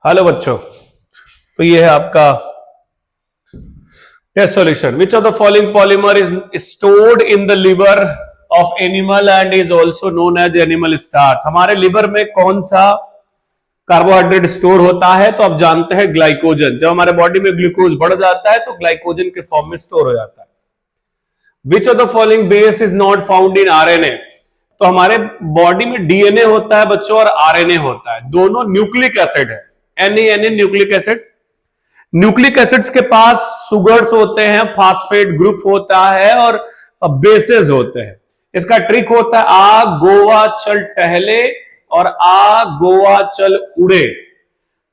Hello बच्चों। तो ये है आपका test solution. Which of the following polymer is stored in the liver of animal and is also known as animal starch. हमारे liver में कौन सा कार्बोहाइड्रेट स्टोर होता है? तो आप जानते हैं ग्लाइकोजन। जब हमारे बॉडी में ग्लूकोज बढ़ जाता है तो ग्लाइकोजन के फॉर्म में स्टोर हो जाता है। Which of the following base is not found in RNA. तो हमारे बॉडी में डीएनए होता है बच्चों और आरएनए होता है, दोनों न्यूक्लिक एसिड है। NA nucleic acid. Nucleic acids के पास सुगर्स होते हैं, फास्फेट ग्रुप होता है और बेसेस होते हैं। इसका ट्रिक होता है आ गोवा चल टहले और आ गोवा चल उड़े।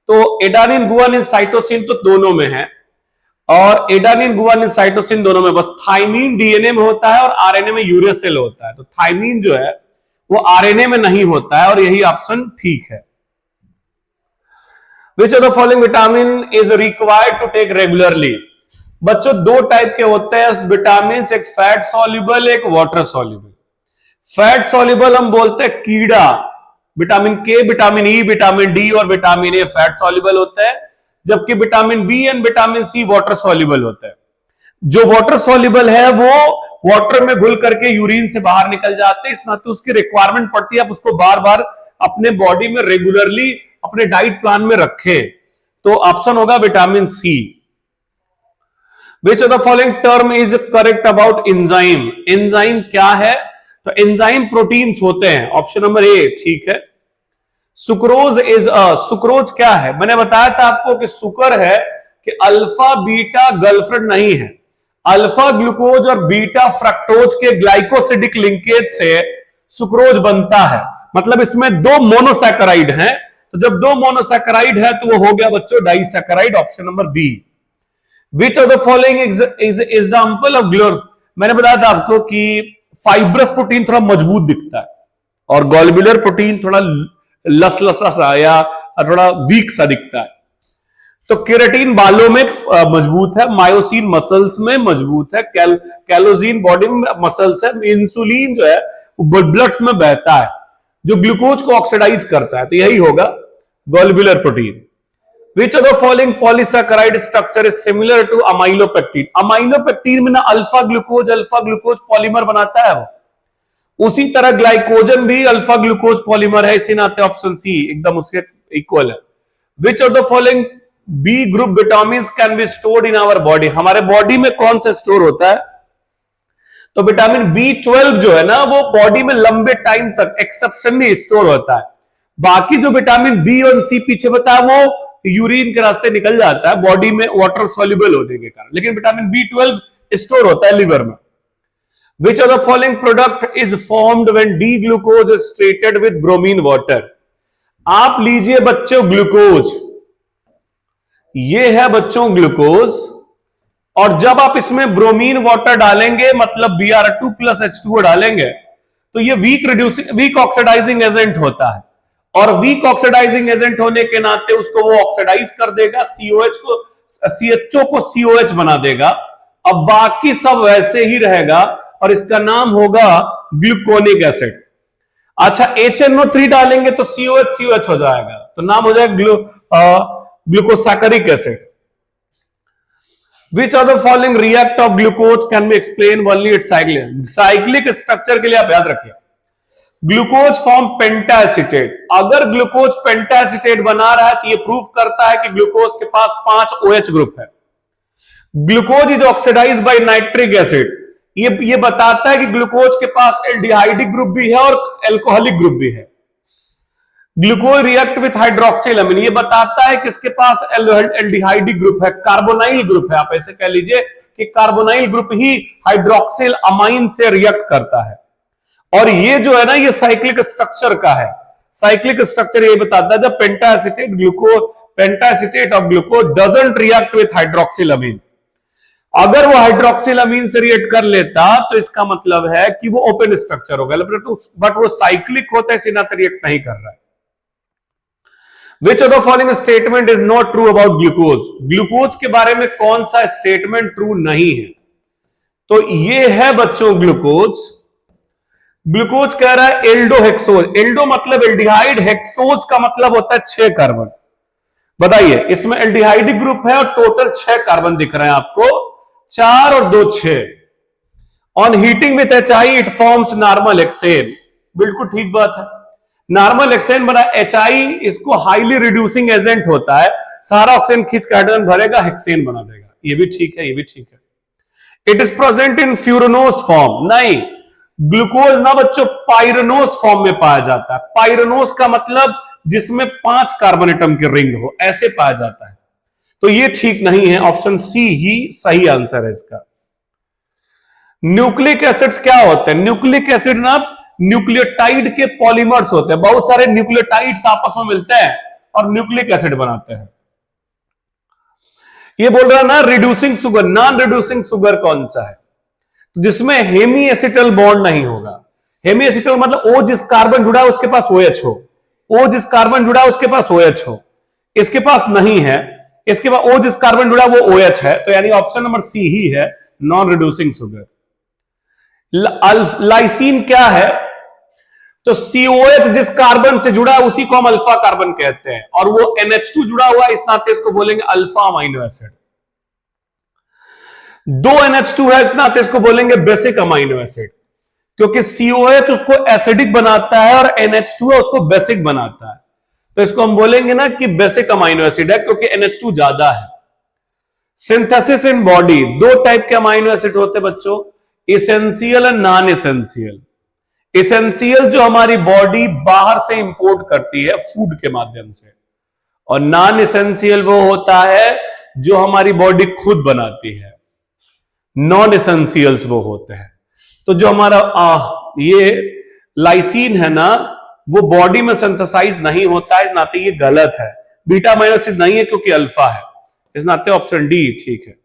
तो एडानिन गुआनिन साइटोसिन तो दोनों में है और एडानिन गुआनिन साइटोसिन दोनों में, बस थाइमीन डीएनए में होता है और आरएनए में यूरेसिल होता है। तो थाइमीन जो है वो आरएनए में नहीं होता है और यही ऑप्शन ठीक है। Which of the following vitamin is required to take regularly? बच्चों दो टाइप के होते हैं विटामिन, एक फैट सॉल्युबल एक वाटर सॉल्युबल। फैट सॉल्युबल हम बोलते हैं कीड़ा, vitamin K, vitamin E, vitamin D और विटामिन ए फैट सॉल्युबल होता है, जबकि vitamin B and vitamin C water soluble होता है। जो वाटर सॉल्युबल है वो वाटर में घुल करके यूरिन से बाहर निकल जाते हैं, इस नाते उसकी रिक्वायरमेंट पड़ती है, आप उसको बार बार अपने बॉडी में रेगुलरली अपने डाइट प्लान में रखें। तो ऑप्शन होगा vitamin C. Which of the following term is correct about enzyme? Enzyme क्या है? तो एंजाइम प्रोटीन्स होते हैं। ऑप्शन नंबर ए ठीक है। सुक्रोज इज सुक्रोज क्या है? मैंने बताया था आपको कि सुकर है कि अल्फा बीटा गर्लफ्रेंड नहीं है। अल्फा ग्लूकोज और बीटा फ्रक्टोज के ग्लाइकोसिडिक लिंकेज से सुक्रोज बनता है। मतलब इसमें दो मोनोसैकेराइड हैं, तो जब दो मोनोसैकेराइड है तो वो हो गया बच्चों disaccharide. Option number B. Which of the following is example of ग्लोर? मैंने बताया था आपको कि फाइब्रस प्रोटीन थोड़ा मजबूत दिखता है और गॉलब्यूलर प्रोटीन थोड़ा लसलसा सा या थोड़ा वीक सा दिखता है। तो केराटिन बालों में मजबूत है, मायोसिन मसल्स में मजबूत है, कैलोजिन बॉडी में मसल्स है, इंसुलिन जो है वो ब्लड्स में बहता है जो ग्लूकोज को ऑक्सीडाइज करता है। तो यही होगा globular protein. Which of the following polysaccharide structure is similar to amylopectin? Amylopectin में ना अल्फा ग्लूकोज पॉलीमर बनाता है वो, उसी तरह ग्लाइकोजन भी अल्फा ग्लूकोज पॉलीमर है, इसी नाते ऑप्शन सी एकदम उसके इक्वल है। Which of the following B group vitamin can be stored in our body? हमारे बॉडी में कौन सा स्टोर होता है? तो विटामिन B12 जो है ना वो बॉडी में लंबे टाइम तक एक्सेप्शनली स्टोर होता है। बाकी जो विटामिन बी और सी पीछे बता है वो यूरिन के रास्ते निकल जाता है बॉडी में वाटर सॉल्युबल होने के कारण, लेकिन विटामिन B12 स्टोर होता है लिवर में। विच of the following product is formed when D glucose is treated with bromine water? आप लीजिए बच्चों ग्लूकोज, ये है बच्चों ग्लूकोज, और जब आप इसमें ब्रोमीन वाटर डालेंगे मतलब Br2 प्लस H2O डालेंगे तो ये वीक ऑक्सीडाइजिंग एजेंट होता है और वीक ऑक्सीडाइजिंग एजेंट होने के नाते उसको वो ऑक्सीडाइज कर देगा, CHO को COH बना देगा। अब बाकी सब वैसे ही रहेगा और इसका नाम होगा ग्लूकोनिक एसिड। अच्छा HNO3 डालेंगे तो COH हो जाएगा, तो नाम हो जाएगा ग्लूकोसैकरिक acid. Which of the following react of glucose can be explained only its cyclic structure के लिए आप याद रखिए। Glucose form pentaacetate. अगर ग्लूकोज पेंटाएसिटेट बना रहा है तो ये प्रूफ करता है कि ग्लूकोज के पास 5 OH ग्रुप है। Glucose is oxidise by nitric acid, ये बताता है कि ग्लूकोज के पास एल्डिहाइडिक ग्रुप भी है और एल्कोहलिक ग्रुप भी है। ग्लूकोज रिएक्ट विथ हाइड्रोक्सिल अमीन, ये बताता है कि इसके पास एल्डिहाइडिक ग्रुप है, कार्बोनाइल ग्रुप है। आप ऐसे कह लीजिए कि कार्बोनाइल ग्रुप ही हाइड्रोक्सिल अमाइन से रिएक्ट करता है। और ये जो है ना ये साइक्लिक स्ट्रक्चर का है। साइक्लिक स्ट्रक्चर ये बताता है जब pentaacetate of glucose doesn't react with hydroxyl amine. अगर वो हाइड्रोक्सिल अमीन से रिएक्ट कर लेता तो इसका मतलब है कि वो ओपन स्ट्रक्चर होगा, बट वो साइक्लिक होता है इसी नाते रिएक्ट नहीं कर रहा है। Which of the following statement is not true about glucose? Glucose के बारे में कौन सा स्टेटमेंट ट्रू नहीं है? तो ये है बच्चों ग्लूकोज। ग्लूकोज कह रहा है एल्डोहेक्सोज, एल्डो मतलब एल्डिहाइड, हेक्सोज का मतलब होता है 6 कार्बन। बताइए, इसमें एल्डिहाइडिक ग्रुप है और टोटल 6 कार्बन दिख रहे हैं आपको, 4 और 2 6। On heating with HI it forms normal hexane. बिल्कुल ठीक बात है, नॉर्मल हेक्सेन बना। HI इसको हाईली रिड्यूसिंग एजेंट होता है, सारा ऑक्सीजन खींच के हाइड्रोजन भरेगा, हेक्सेन बना देगा। ये भी ठीक है, ये भी ठीक है। It is present in furanose form, नहीं, ग्लूकोज ना बच्चों पाइरनोस फॉर्म में पाया जाता है। पाइरनोस का मतलब जिसमें 5 कार्बन एटम की रिंग हो, ऐसे पाया जाता है। तो ये ठीक नहीं है, ऑप्शन सी ही सही आंसर है इसका। न्यूक्लिक एसिड्स क्या होते हैं? न्यूक्लिक एसिड ना न्यूक्लियोटाइड के पॉलीमर्स होते हैं, बहुत सारे न्यूक्लियोटाइड्स आपस में मिलते हैं और न्यूक्लिक एसिड बनाते हैं। ये बोल रहा ना reducing sugar, non reducing sugar कौन सा है? तो जिसमें हेमी एसिटल बॉन्ड नहीं होगा। हेमी एसिटल मतलब O जिस कार्बन जुड़ा है उसके पास OH हो, O जिस कार्बन जुड़ा है उसके पास OH हो, इसके पास नहीं है, इसके पास O जिस कार्बन जुड़ा वो OH है, तो यानी ऑप्शन नंबर सी ही है नॉन रिड्यूसिंग शुगर। लाइसिन क्या है? तो COH जिस कार्बन से जुड़ा है उसी को हम अल्फा कार्बन कहते हैं, और वो NH2 जुड़ा हुआ है, इस नाते इसको बोलेंगे अल्फा अमाइनो एसिड। 2 NH2 है, इस नाते इसको बोलेंगे बेसिक अमाइनो एसिड, क्योंकि COH उसको एसिडिक बनाता है और NH2 है उसको बेसिक बनाता है, तो इसको हम बोलेंगे ना कि बेसिक अमाइनो एसिड है, क्योंकि NH2 ज्यादा है। सिंथेसिस इन बॉडी, 2 टाइप के अमाइनो एसिड होते हैं बच्चों, essential and non essential. Essential जो हमारी बॉडी बाहर से इंपोर्ट करती है फूड के माध्यम से, और नॉन इसेंशियल वो होता है जो हमारी बॉडी खुद बनाती है। नॉन इसेंशियल्स वो होते हैं। तो जो हमारा ये लाइसिन है ना, वो बॉडी में सिंथेसाइज नहीं होता है, इस नाते ये गलत है। बीटा अमाइनो एसिड नहीं है क्योंकि अल्फा है, इस नाते ऑप्शन डी ठीक है।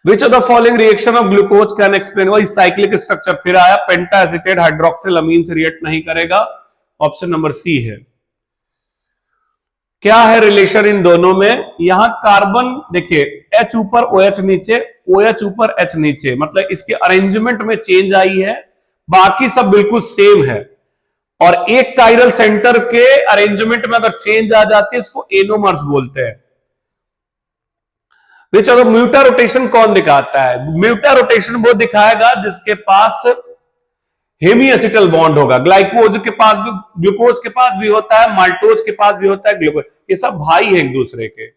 Which of the following reaction of glucose can explain? वही साइक्लिक स्ट्रक्चर फिर आया, पेंटा एसिटेट हाइड्रोक्सिल अमीन से रिएक्ट नहीं करेगा, ऑप्शन नंबर सी है। क्या है रिलेशन इन दोनों में? यहां कार्बन देखिए, H ऊपर OH नीचे, OH ऊपर H नीचे, मतलब इसके अरेंजमेंट में चेंज आई है, बाकी सब बिल्कुल सेम है। और एक कायरल सेंटर के अरेंजमेंट में अगर चेंज आ जाती है इसको एनोमर्स बोलते हैं। चलो म्यूटा रोटेशन कौन दिखाता है? म्यूटा रोटेशन वो दिखाएगा जिसके पास हेमी एसिटल बॉन्ड होगा। ग्लाइकोज के पास भी, ग्लूकोज के पास भी होता है, माल्टोज के पास भी होता है, ग्लूकोज, ये सब भाई हैं एक दूसरे के।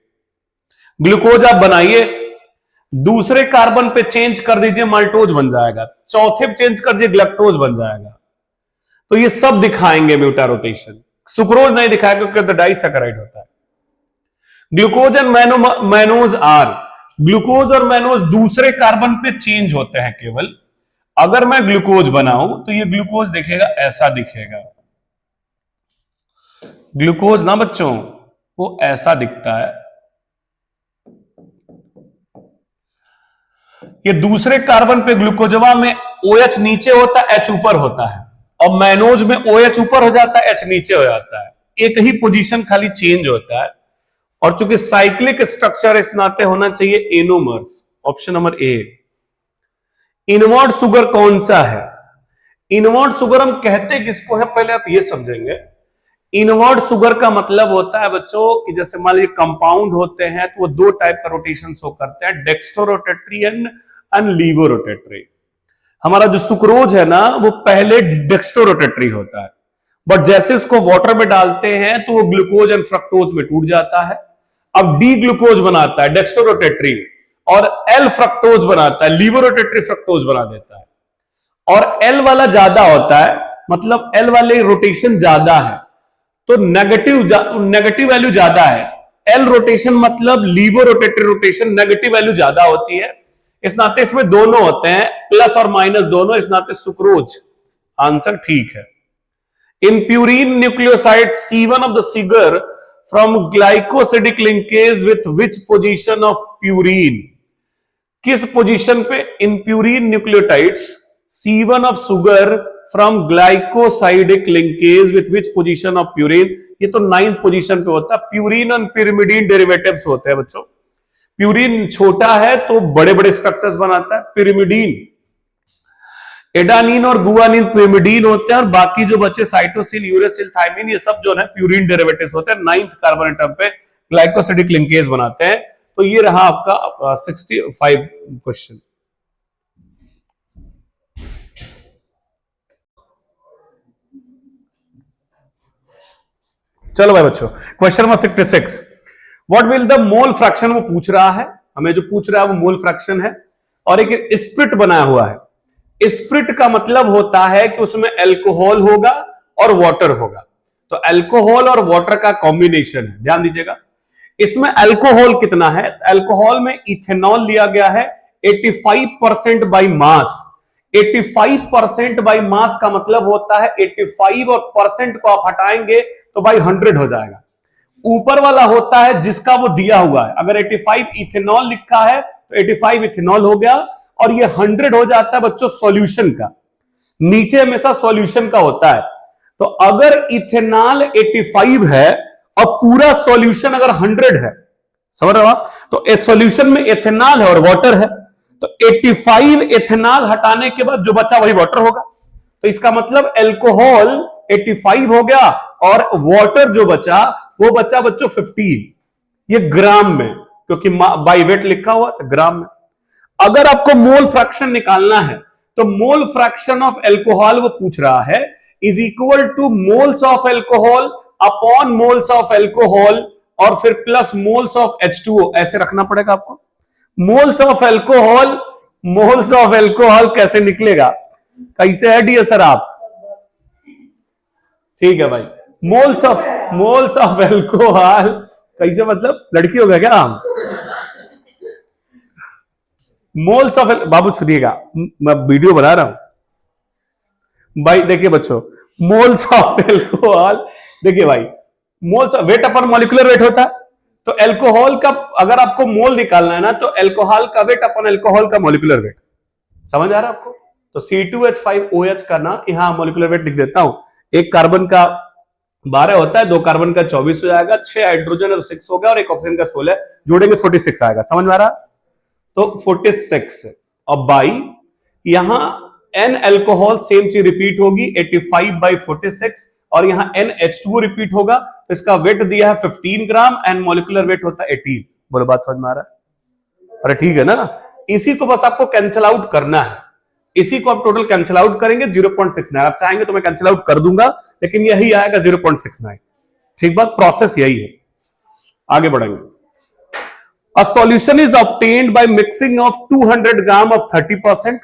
ग्लूकोज आप बनाइए, दूसरे कार्बन पे चेंज कर दीजिए माल्टोज बन जाएगा, चौथे पे चेंज कर दीजिए ग्लक्टोज बन जाएगा। तो ये सब दिखाएंगे म्यूटा रोटेशन। सुक्रोज नहीं दिखाएगा क्योंकि डाइसैकेराइड होता है। Glucose and mannose are, glucose और मैनोज दूसरे कार्बन पे चेंज होते हैं केवल। अगर मैं ग्लूकोज बनाऊं तो ये ग्लूकोज दिखेगा, ऐसा दिखेगा। ग्लूकोज ना बच्चों वो ऐसा दिखता है। ये दूसरे कार्बन पे ग्लूकोजवा में OH नीचे होता है, H ऊपर होता है, और मैनोज में OH ऊपर हो जाता है, H नीचे हो जाता है। एक ही पोजीशन खाली चेंज होता है। और चूंकि साइक्लिक स्ट्रक्चर इस नाते होना चाहिए anomers, option number A. Invert sugar कौन सा है? इनवर्ट शुगर हम कहते किसको है, पहले आप ये समझेंगे। इनवर्ट शुगर का मतलब होता है बच्चों कि जैसे मान लीजिए कंपाउंड होते हैं तो वो 2 टाइप का रोटेशन शो करते हैं, डेक्स्ट्रोरोटेटरी एंड लीवोरोटेटरी। हमारा जो सुक्रोज है ना वो पहले डेक्स्ट्रोरोटेटरी होता है, बट जैसे उसको वाटर में डालते हैं तो वो ग्लूकोज एंड फ्रक्टोज में टूट जाता है। अब डी ग्लूकोज बनाता है डेक्स्ट्रोरोटेटरी, और एल फ्रक्टोज बनाता है, लीवोरोटेटरी फ्रक्टोज बना देता है। और एल वाला ज्यादा होता है, मतलब एल वाले रोटेशन ज्यादा है, तो नेगेटिव वैल्यू ज्यादा है। एल रोटेशन मतलब लीवोरोटेटरी रोटेशन, नेगेटिव वैल्यू ज्यादा होती है। इस नाते इसमें दोनों होते हैं, प्लस और माइनस दोनों, इस नाते सुक्रोज आंसर ठीक है। In purine nucleoside C1 of the sugar from glycosidic linkage with which position of purine? किस पोजीशन पे in purine nucleotides C1 of sugar from glycosidic linkage with which position of purine? ये तो 9th position पे होता है। Purine और pyrimidine derivatives होते हैं बच्चों। प्यूरिन छोटा है तो बड़े बड़े स्ट्रक्चर्स बनाता है, pyrimidine एडानिन और गुआनिन pyrimidine होते हैं, और बाकी जो बच्चे साइटोसिन, यूरेसिल, थायमिन, ये सब जो है प्यूरिन डेरिवेटिव्स होते हैं। 9th कार्बन एटम पे ग्लाइकोसिडिक लिंकेज बनाते हैं। तो ये रहा आपका 65 क्वेश्चन। चलो भाई बच्चों, question number 66, what will the mole fraction, वो पूछ रहा है हमें, जो पूछ रहा है वो मोल फ्रैक्शन है, और एक स्प्रिट बनाया हुआ है। स्प्रिट का मतलब होता है कि उसमें अल्कोहल होगा और वाटर होगा, तो अल्कोहल और वाटर का कॉम्बिनेशन है, ध्यान दीजिएगा। इसमें अल्कोहल कितना है, अल्कोहल में इथेनॉल लिया गया है 85% बाई मास। 85% बाई मास का मतलब होता है 85 और परसेंट को आप हटाएंगे तो भाई 100 हो जाएगा। ऊपर वाला होता है जिसका वो दिया हुआ है, अगर 85 इथेनॉल लिखा है तो 85 इथेनॉल हो गया, और ये 100 हो जाता है बच्चों सॉल्यूशन का, नीचे हमेशा सॉल्यूशन का होता है। तो अगर इथेनॉल 85 है और पूरा सॉल्यूशन अगर 100 है, समझ रहे हो आप, तो इस सॉल्यूशन में इथेनॉल है और वाटर है, तो 85 इथेनॉल हटाने के बाद जो बचा वही वाटर होगा। तो इसका मतलब अल्कोहल 85 हो गया और वाटर जो बचा वो बचा बच्चों 15, ये ग्राम में, क्योंकि बाई वेट लिखा हुआ था ग्राम में। अगर आपको मोल फ्रैक्शन निकालना है तो मोल फ्रैक्शन ऑफ अल्कोहल वो पूछ रहा है is equal two moles of alcohol upon moles of alcohol और फिर प्लस मोल्स ऑफ H2O, ऐसे रखना पड़ेगा आपको। मोल्स ऑफ अल्कोहल कैसे निकलेगा, कैसे है डी सर आप, ठीक है भाई, मोल्स ऑफ अल्कोहल कैसे, मतलब लड़की हो गया क्या हम, मोल्स ऑफ, बाबू सुनिएगा मैं वीडियो बना रहा हूं भाई, देखिए बच्चों, मोल्स ऑफ अल्कोहल, देखिए भाई, मोल्स वेट अपन मॉलिक्यूलर वेट होता है, तो अल्कोहल का अगर आपको मोल निकालना है ना, तो अल्कोहल का वेट अपन अल्कोहल का मॉलिक्यूलर वेट, समझ आ रहा है आपको। तो C2H5OH का ना यहां मॉलिक्यूलर वेट लिख देता हूं, एक कार्बन का 12 होता है, 2 कार्बन का 24 हो जाएगा, 6 हाइड्रोजन और 6 हो गया, और एक ऑक्सीजन का 16, जोड़ेंगे 46 आएगा, समझ में आ रहा, तो 46। और बाई यहां N अल्कोहल सेम चीज रिपीट होगी 85/46, और यहां NH2O रिपीट होगा, तो इसका वेट दिया है 15 ग्राम एंड मॉलिक्यूलर वेट होता है 18। बोलो बात समझ में आ रहा है, अरे ठीक है ना, इसी को बस आपको कैंसिल आउट करना है, इसी को आप टोटल कैंसिल आउट करेंगे 0.69, आप चाहेंगे तो मैं कैंसिल आउट कर दूंगा, लेकिन यही आएगा 0.69, ठीक बात, प्रोसेस यही है। आगे बढ़ेंगे। A solution is obtained by mixing of 200 gram of 30%,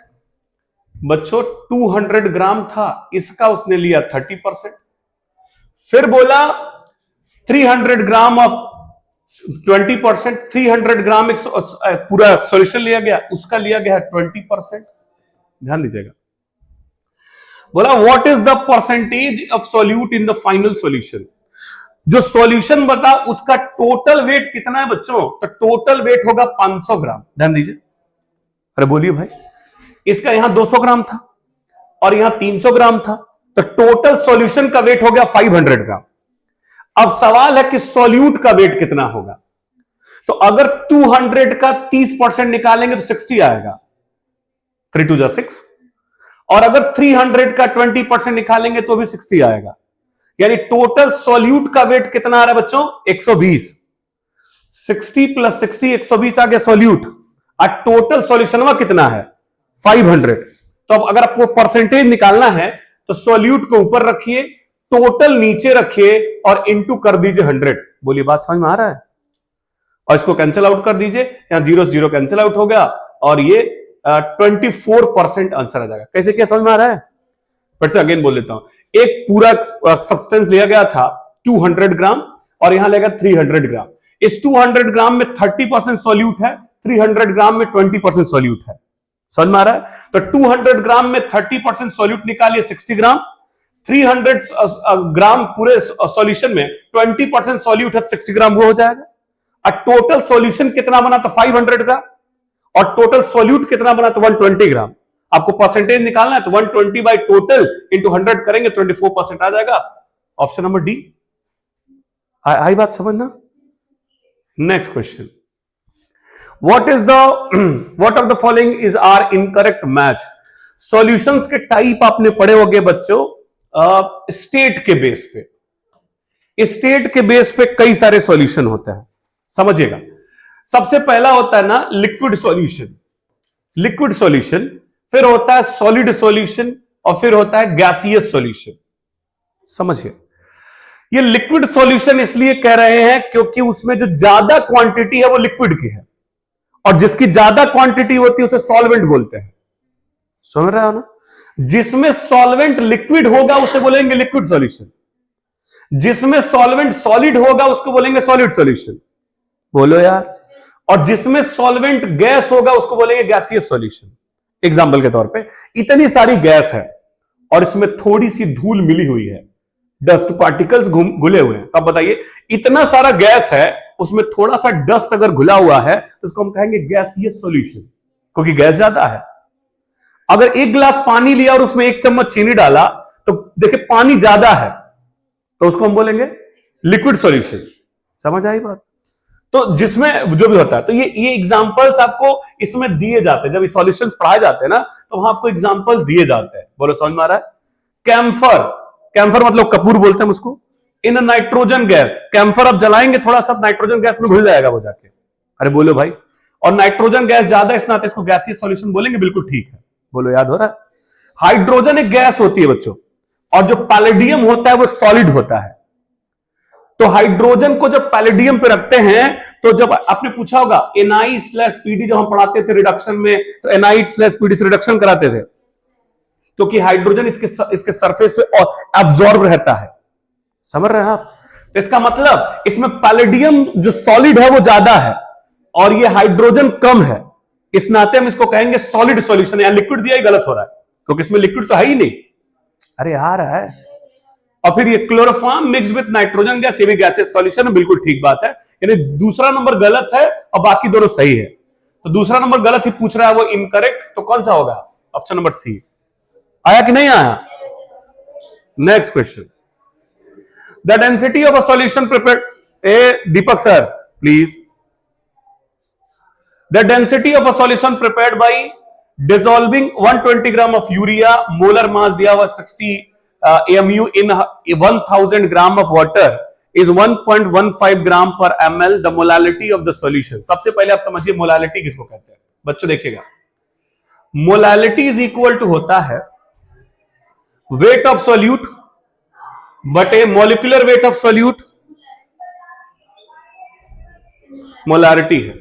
बच्चों 200 ग्राम था, इसका उसने लिया 30%, फिर बोला 300 ग्राम ऑफ 20%, 300 ग्राम पूरा सॉल्यूशन लिया गया, उसका लिया गया 20%, ध्यान दीजिएगा। बोला what is the percentage of solute in the final solution, जो सॉल्यूशन बता उसका टोटल वेट कितना है बच्चों, तो टोटल वेट होगा 500 ग्राम, ध्यान दीजिए, अरे बोलिए भाई, इसका यहां 200 ग्राम था और यहां 300 ग्राम था, तो टोटल सॉल्यूशन का वेट हो गया 500 ग्राम। अब सवाल है कि सॉल्यूट का वेट कितना होगा, तो अगर 200 का 30% निकालेंगे तो 60 आएगा, 3 2 6, और अगर 300 का 20% निकालेंगे तो भी 60 आएगा, यानी टोटल सॉल्यूट का वेट कितना आ रहा है बच्चों 120, 60 + 60 120 आ गया सॉल्यूट, और टोटल सॉल्यूशन कितना है 500। तो अब अगर आपको परसेंटेज निकालना है तो सॉल्यूट को ऊपर रखिए, टोटल नीचे रखिए और इंटू कर दीजिए 100। बोलिए बात समझ में आ रहा है, और इसको कैंसिल आउट कर दीजिए, यहां 0 0 कैंसिल आउट हो गया, और ये 24% आंसर आ जाएगा। कैसे क्या समझ में आ रहा है, फिर से अगेन बोल देता हूं, एक पूरा सब्सटेंस लिया गया था 200 ग्राम और यहां लेगा 300 ग्राम, इस 200 ग्राम में 30% सॉल्यूट है, 300 ग्राम में 20% सॉल्यूट है, समझ में आ रहा है। तो 200 ग्राम में 30% सॉल्यूट निकालिए 60 ग्राम, 300 ग्राम पूरे सॉल्यूशन में 20% सॉल्यूट है 60 ग्राम, वो हो जाएगा। और टोटल सॉल्यूशन कितना बना तो 500 का, और टोटल सॉल्यूट कितना बना तो 120 ग्राम। आपको परसेंटेज निकालना है तो 120 बाई टोटल इंटू 100 करेंगे 24% आ जाएगा, ऑप्शन नंबर डी। आई बात समझना। Next question, what of the following is are incorrect match. Solutions के टाइप आपने पढ़े होंगे बच्चों स्टेट के बेस पे, स्टेट के बेस पे कई सारे सॉल्यूशन होते हैं, समझिएगा। सबसे पहला होता है ना लिक्विड सॉल्यूशन, लिक्विड सॉल्यूशन, फिर होता है सॉलिड सॉल्यूशन और फिर होता है गैसियस सॉल्यूशन। समझिए, ये लिक्विड सॉल्यूशन इसलिए कह रहे हैं क्योंकि उसमें जो ज्यादा क्वांटिटी है वो लिक्विड की है, और जिसकी ज्यादा क्वांटिटी होती है उसे सॉल्वेंट बोलते हैं। समझ रहे हो ना? जिसमें सॉल्वेंट लिक्विड होगा उसे बोलेंगे लिक्विड सॉल्यूशन, जिसमें सॉल्वेंट सॉलिड होगा उसको बोलेंगे सॉलिड सॉल्यूशन। बोलो यार। और जिसमें सॉल्वेंट गैस होगा उसको बोलेंगे गैसियस सॉल्यूशन। एग्जांपल के तौर पे इतनी सारी गैस है और इसमें थोड़ी सी धूल मिली हुई है, डस्ट पार्टिकल्स घुले हुए हैं, तो आप बताइए इतना सारा गैस है उसमें थोड़ा सा डस्ट अगर घुला हुआ है तो इसको हम कहेंगे गैसियस सॉल्यूशन, क्योंकि गैस ज्यादा है। अगर एक गिलास पानी लिया और उसमें 1 चम्मच चीनी डाला तो देखिए पानी ज्यादा है, तो उसको हम बोलेंगे लिक्विड सॉल्यूशन। समझ आई बात? तो जिसमें जो भी होता है, तो ये एग्जांपल्स आपको इसमें दिए जाते हैं। जब ये सॉल्यूशंस पढ़ाए जाते हैं ना तो वहां आपको एग्जांपल्स दिए जाते हैं। बोलो समझ में आ रहा है? कैम्फर, कैम्फर मतलब कपूर बोलते हैं उसको। इन नाइट्रोजन गैस, कैम्फर आप जलाएंगे थोड़ा सा नाइट्रोजन गैस में घुल जाएगा वो जाके। अरे बोलो भाई। और नाइट्रोजन गैस ज्यादा इस नाते इसको गैसियस सॉल्यूशन बोलेंगे। बिल्कुल ठीक है, बोलो याद हो रहा है? हाइड्रोजन एक गैस होती है बच्चों, और जो पैलेडियम होता है वो सॉलिड होता है। तो हाइड्रोजन को जब पैलेडियम पे रखते हैं तो जब आपने पूछा होगा Na/Pd जब हम पढ़ाते थे रिडक्शन में, तो Na/Pd से रिडक्शन कराते थे क्योंकि हाइड्रोजन इसके सरफेस पे एब्जॉर्ब रहता है। समझ रहे हैं आप? तो इसका मतलब इसमें पैलेडियम जो सॉलिड है वो ज्यादा है और ये हाइड्रोजन कम है, इस नाते हम इसको कहेंगे सॉलिड सॉल्यूशन। यहां लिक्विड दिया ही गलत हो रहा है क्योंकि इसमें लिक्विड तो है ही नहीं। अरे यार है। और फिर ये chloroform mix with nitrogen gas, ये भी गैसियस सॉल्यूशन है। बिल्कुल ठीक बात है, यानी दूसरा नंबर गलत है और बाकी दोनों सही है। तो दूसरा नंबर गलत ही पूछ रहा है, वो इनकरेक्ट, तो कौन सा होगा? Option number C. आया कि नहीं आया? Next question, the density of a solution prepared, Deepak sir please, the density of a solution prepared by dissolving 120 gram of urea, molar mass दिया हुआ 60 AMU in 1000 gram of water is 1.15 gram per ml, the molality of the solution। सबसे पहले आप समझिए molality किसको कहते हैं बच्चों। देखिएगा, मोलालिटी इज इक्वल टू होता है वेट ऑफ सॉल्यूट बटे molecular weight of solute, molarity है।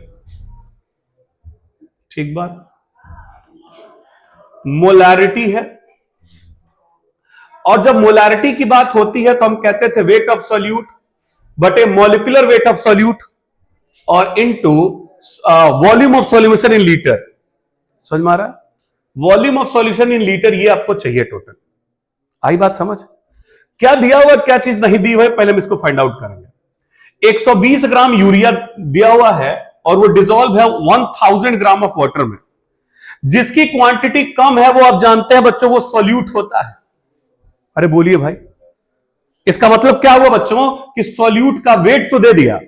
ठीक बात, मोलारिटी है। और जब मोलारिटी की बात होती है तो हम कहते थे वेट ऑफ सॉल्यूट बटे मॉलिक्यूलर वेट ऑफ सॉल्यूट और into volume of solution in litre. समझ में आ रहा है? Volume of solution in litre, ये आपको चाहिए टोटल। आई बात समझ? क्या दिया हुआ क्या चीज नहीं दी हुई, पहले हम इसको फाइंड आउट करेंगे। 120 ग्राम यूरिया दिया हुआ है और वो डिसॉल्व है 1000 ग्राम ऑफ वाटर में। जिसकी क्वांटिटी कम है वो आप जानते हैं बच्चों, वो सॉल्यूट होता है। अरे बोलिए भाई, इसका मतलब क्या हुआ बच्चों कि सॉल्यूट का वेट तो दे दिया,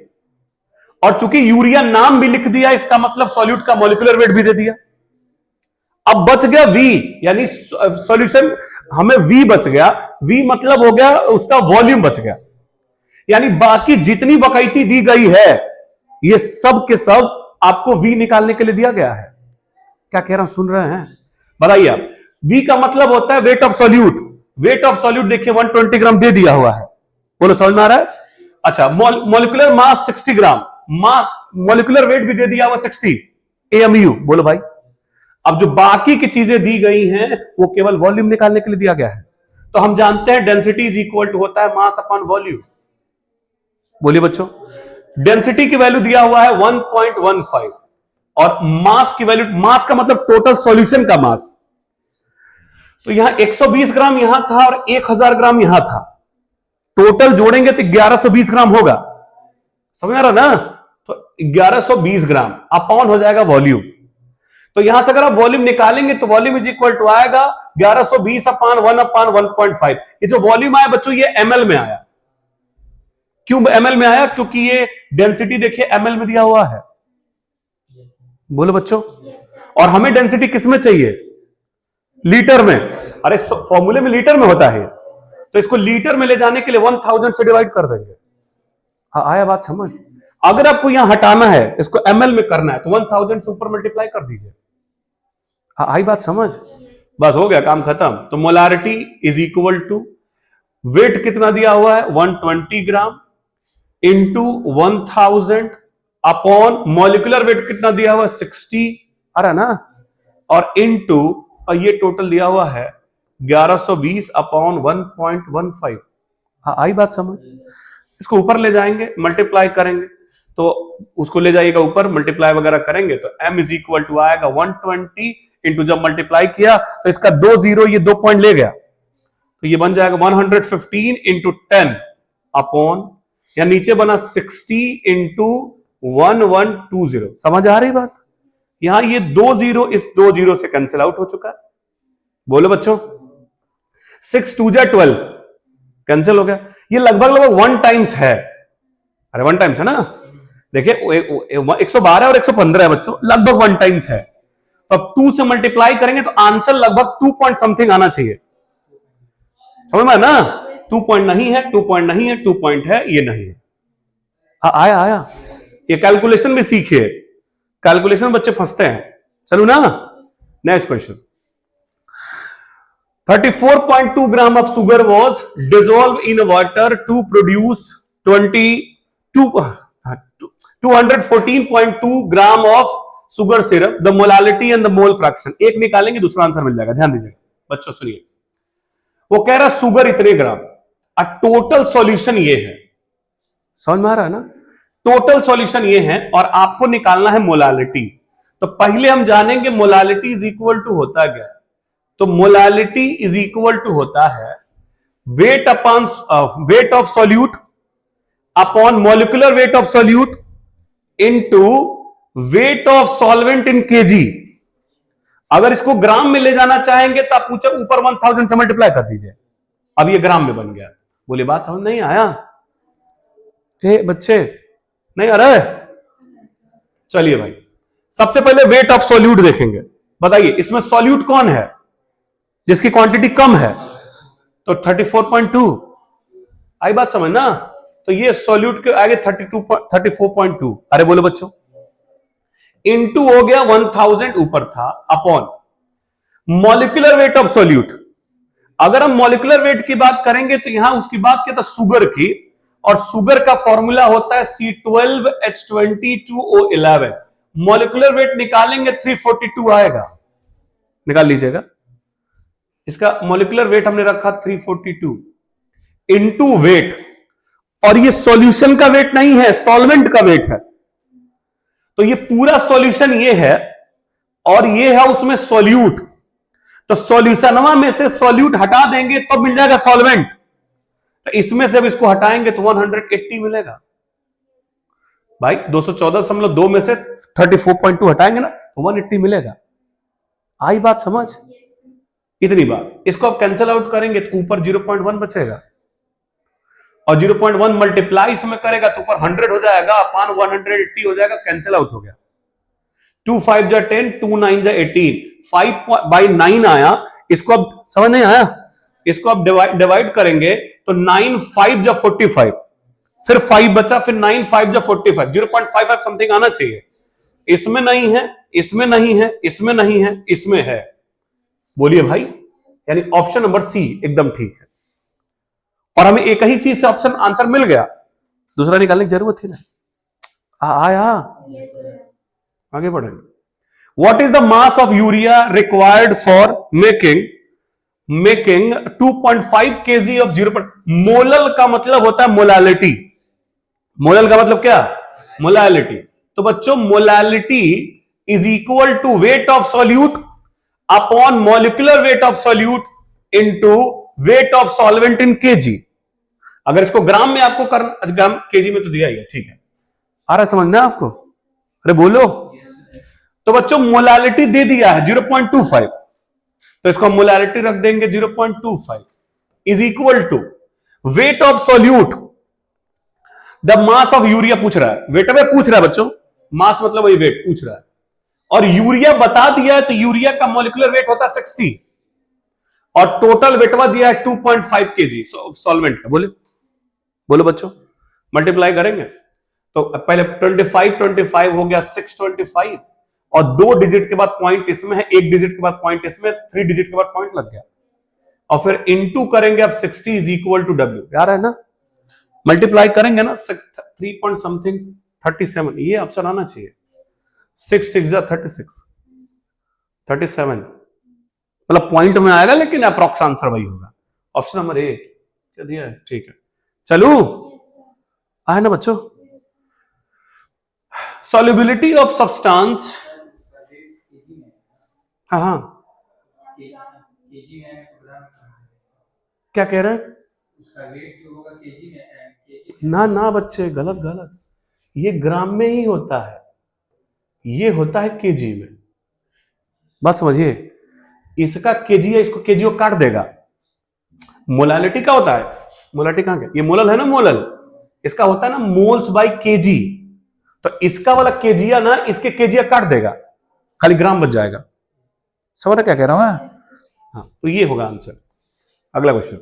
और चूंकि यूरिया नाम भी लिख दिया इसका मतलब सॉल्यूट का मॉलिक्यूलर वेट भी दे दिया। अब बच गया V, यानी सॉल्यूशन हमें V बच गया। V मतलब हो गया उसका वॉल्यूम बच गया, यानी बाकी जितनी बकायती दी गई है ये सब के सब आपको V निकालने के लिए दिया गया है। क्या कह रहा हूं, सुन रहे हैं? बताइए आप। V का मतलब होता है wait of solute. Wait of solute देखिए 120 ग्राम दे दिया हुआ है। बोलो समझ में आ रहा है? अच्छा, मॉलिक्यूलर मास 60 ग्राम, मास मॉलिक्यूलर वेट भी दे दिया हुआ 60 AMU। बोलो भाई, अब जो बाकी की चीजें दी गई हैं वो केवल वॉल्यूम निकालने के लिए दिया गया है। तो हम जानते हैं डेंसिटी इज इक्वल टू होता है मास अपॉन वॉल्यूम। बोलिए बच्चों, डेंसिटी की वैल्यू दिया हुआ है 1.15 और मास की वैल्यू, मास का मतलब टोटल सॉल्यूशन का मास। तो यहां 120 ग्राम यहां था और 1000 ग्राम यहां था, टोटल जोड़ेंगे तो 1120 ग्राम होगा। समझ आ रहा ना? तो 1120 ग्राम अपॉन हो जाएगा वॉल्यूम। तो यहां से अगर आप वॉल्यूम निकालेंगे तो वॉल्यूम इज इक्वल टू आएगा 1120 अपॉन 1/1.5। ये जो वॉल्यूम आया बच्चों ये ml में आया। क्यों ml में आया? क्योंकि ये डेंसिटी देखिए ml में दिया हुआ है। बोलो बच्चों, और हमें डेंसिटी किस में चाहिए? लीटर में। अरे फॉर्मूले में लीटर में होता है, तो इसको लीटर में ले जाने के लिए 1000 से डिवाइड कर देंगे। हाँ, आया बात समझ? अगर आपको यहां हटाना है, इसको ml में करना है, तो 1000 से ऊपर मल्टीप्लाई कर दीजिए। आई बात समझ? बस हो गया, काम खत्म। तो molarity is equal to weight कितना दिया हुआ है 120 gram into 1000 upon molecular weight कितना दिया हुआ है 60 आ रहा ना, और इंटू और ये टोटल दिया हुआ है 1120 अपॉन 1.15। हाँ आई बात समझ? इसको ऊपर ले जाएंगे, मल्टीप्लाई करेंगे, तो उसको ले जाइएगा ऊपर, मल्टीप्लाई वगैरह करेंगे तो m इज इक्वल टू आएगा 120 इंटू, जब मल्टीप्लाई किया तो इसका 2 जीरो, ये 2 पॉइंट ले गया, तो ये बन जाएगा 115 इंटू 10 अपॉन, या नीचे बना 60 इंटू 1120। समझ आ रही बात? यहां ये 2 जीरो इस 2 जीरो से कैंसिल आउट हो चुका है। बोलो बच्चों, 6 2 जा 12 कैंसिल हो गया। ये लगभग लगभग 1 टाइम्स है। अरे 1 टाइम्स है ना, देखिए 112 और 115 है बच्चों, लगभग 1 टाइम्स है। तो अब 2 से मल्टीप्लाई करेंगे तो आंसर लगभग 2 पॉइंट समथिंग आना चाहिए। समझ में ना? 2 पॉइंट नहीं है, 2 पॉइंट नहीं है, 2 पॉइंट है, ये नहीं है। आया आया, ये कैलकुलेशन भी सीखिए, कैलकुलेशन बच्चे फंसते हैं। चलो ना, next question. 34.2 gram of sugar was dissolve in water to produce 214.2 gram of sugar syrup, the molality and the mole fraction. एक निकालेंगे, दूसरा आंसर मिल जाएगा। ध्यान दीजिएगा बच्चों, सुनिए। वो कह रहा सुगर इतने ग्राम, टोटल सॉल्यूशन ये है। समझ में आ रहा है ना? टोटल सॉल्यूशन ये है और आपको निकालना है मोलालिटी। तो पहले हम जानेंगे मोलालिटी इज इक्वल टू होता क्या है। तो मोलालिटी इज इक्वल टू होता है weight upon weight of solute upon molecular weight of solute into weight of solvent in KG. अगर इसको ग्राम में ले जाना चाहेंगे तो आप पूछे ऊपर 1000 से मल्टीप्लाई कर दीजिए। अब ये ग्राम में बन गया। बोले बात समझ नहीं आया? बच्चे नहीं आ रहा है? चलिए भाई, सबसे पहले वेट ऑफ सॉल्यूट देखेंगे। बताइए इसमें सॉल्यूट कौन है जिसकी क्वांटिटी कम है? तो 34.2। आई बात समझ ना? तो ये सॉल्यूट के आगे 34.2। अरे बोलो बच्चों, इनटू हो गया 1000 ऊपर था, upon molecular weight of solute. अगर हम मॉलिक्यूलर वेट की बात करेंगे तो यहां उसकी बात किया था सुगर की, और सुगर का फॉर्मूला होता है C12H22O11। मॉलिक्यूलर वेट निकालेंगे 342 आएगा, निकाल लीजिएगा। इसका मॉलिक्यूलर वेट हमने रखा 342 इनटू वेट, और ये सॉल्यूशन का वेट नहीं है, सॉल्वेंट का वेट है। तो ये पूरा सॉल्यूशन ये है और ये है उसमें सॉल्यूट। तो सॉल्यूशनवा में से सॉल्यूट हटा देंगे तो मिल जाएगा सॉल्वेंट। तो इसमें से अब इसको हटाएंगे तो 180 मिलेगा। भाई 214.2 में से 34.2 हटाएंगे ना तो 180 मिलेगा। आई बात समझ? इतनी बात। इसको आप कैंसिल आउट करेंगे तो ऊपर 0.1 बचेगा, और 0.1 मल्टीप्लाई इसमें करेगा तो ऊपर 100 हो जाएगा, अपान 180 हो जाएगा, कैंसिल आउट हो गया। 2 5 जा 10, 2 9 जा 18, 5/9 आया। इसको अब समझ नहीं आया? इसको अब डिवाइड करेंगे तो 9 5 जा 45, फिर 5 बचा, फिर 9 5 जा 45, 0.55 समथिंग आना चाहिए। इसमें नहीं है, इसमें नहीं है, इसमें नहीं है, इसमें है। बोलिए भाई, यानी ऑप्शन नंबर सी एकदम ठीक है। और हमें एक ही चीज से ऑप्शन आंसर मिल गया, दूसरा निकालने की जरूरत थी ना। आया, आगे बढ़ेंगे। What is the mass of urea required for making 2.5 kg of 0. Molal का मतलब होता है मोलालिटी। मोलल का मतलब क्या? मोलालिटी। तो बच्चों molality is equal to weight of solute upon molecular weight of solute into weight of solvent in KG. अगर इसको ग्राम में आपको करना, ग्राम केजी में तो दिया ही है, ठीक है। आ रहा समझना आपको? अरे बोलो। तो बच्चों मोलालिटी दे दिया है 0.25, तो इसको मोलालिटी रख देंगे 0.25 is equal to weight of solute, the mass of urea पूछ रहा है, वेट में पूछ रहा है बच्चों, मास मतलब वही वेट पूछ रहा है, और यूरिया बता दिया है तो यूरिया का मॉलिक्यूलर वेट होता है 60, और टोटल वेटवा दिया है 2.5 kg सॉल्वेंट का। बोले बोलो बच्चों, मल्टीप्लाई करेंगे तो पहले 25 हो गया 625, और 2 डिजिट के बाद पॉइंट इसमें है, 1 डिजिट के बाद पॉइंट इसमें, 3 डिजिट के बाद पॉइंट लग गया, और फिर इनटू करेंगे अब 60 इज इक्वल टू W, यार है ना, मल्टीप्लाई करेंगे ना 3 पॉइंट समथिंग 37, ये आंसर आना चाहिए। 6 6 37, मतलब पॉइंट में आएगा लेकिन अप्रॉक्स आंसर वही होगा। ऑप्शन नंबर ए क्या दिया है, ठीक है। चलो आए ना बच्चों। सॉल्युबिलिटी ऑफ सब्सटेंस, हाँ हाँ क्या कह रहे हैं, ना ना बच्चे, गलत गलत, ये ग्राम में ही होता है, ये होता है केजी में, बात समझिए। इसका केजी है, इसको केजी काट देगा। मोलालिटी क्या होता है, मोलालिटी कहां गया, ये मोलल है ना, मोलल, इसका होता है ना मोल्स बाय केजी, तो इसका वाला केजिया ना इसके केजिया काट देगा, खाली ग्राम बच जाएगा। समझ रहे क्या कह रहा हूं मैं, हाँ, तो ये होगा आंसर। अगला question,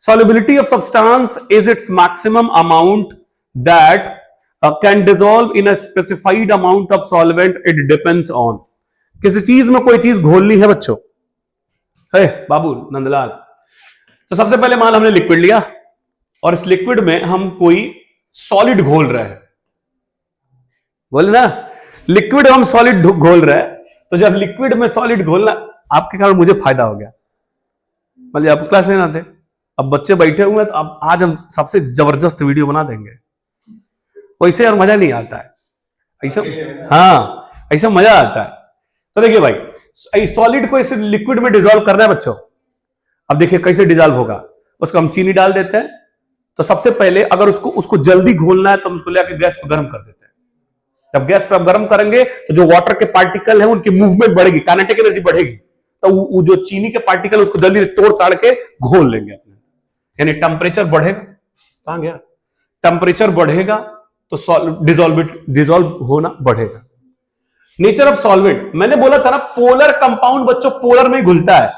solubility of substance is its maximum amount that can dissolve in a specified amount of solvent, it depends on। किसी चीज में कोई चीज घोलनी है बच्चों, है बाबू नंदलाल, तो सबसे पहले मान हमने लिक्विड लिया, और इस लिक्विड में हम कोई सॉलिड घोल रहे हैं, बोले ना लिक्विड हम सॉलिड घोल रहे हैं, तो जब लिक्विड में सॉलिड घोलना, आपके कारण मुझे फायदा हो गया, मतलब आप क्लास में आते, अब बच्चे बैठे हुए हैं, तो अब आज हम सबसे जबरदस्त वीडियो बना देंगे, वैसे यार मजा नहीं आता है ऐसा, हाँ ऐसा मजा आता है। तो देखिए भाई, सॉलिड को इसे लिक्विड में डिसॉल्व करना है बच्चों, अब देखिए कैसे डिसॉल्व होगा, उसको हम चीनी डाल देते हैं, तो सबसे पहले अगर उसको जल्दी घोलना है तो हम उसको लेकर गैस पर गर्म कर देते हैं, जब गैस पर आप गर्म करेंगे तो जो वाटर के पार्टिकल है उनकी मूवमेंट बढ़ेगी, काइनेटिक एनर्जी बढ़ेगी, तो वो जो चीनी के पार्टिकल उसको जल्दी तोड़ ताड़ के घोल लेंगे अपने, यानी टेम्परेचर बढ़ेगा, कहां गया, टेम्परेचर बढ़ेगा तो डिसॉल्व होना बढ़ेगा। नेचर ऑफ सॉल्वेंट, मैंने बोला था ना पोलर कंपाउंड बच्चों पोलर में घुलता है,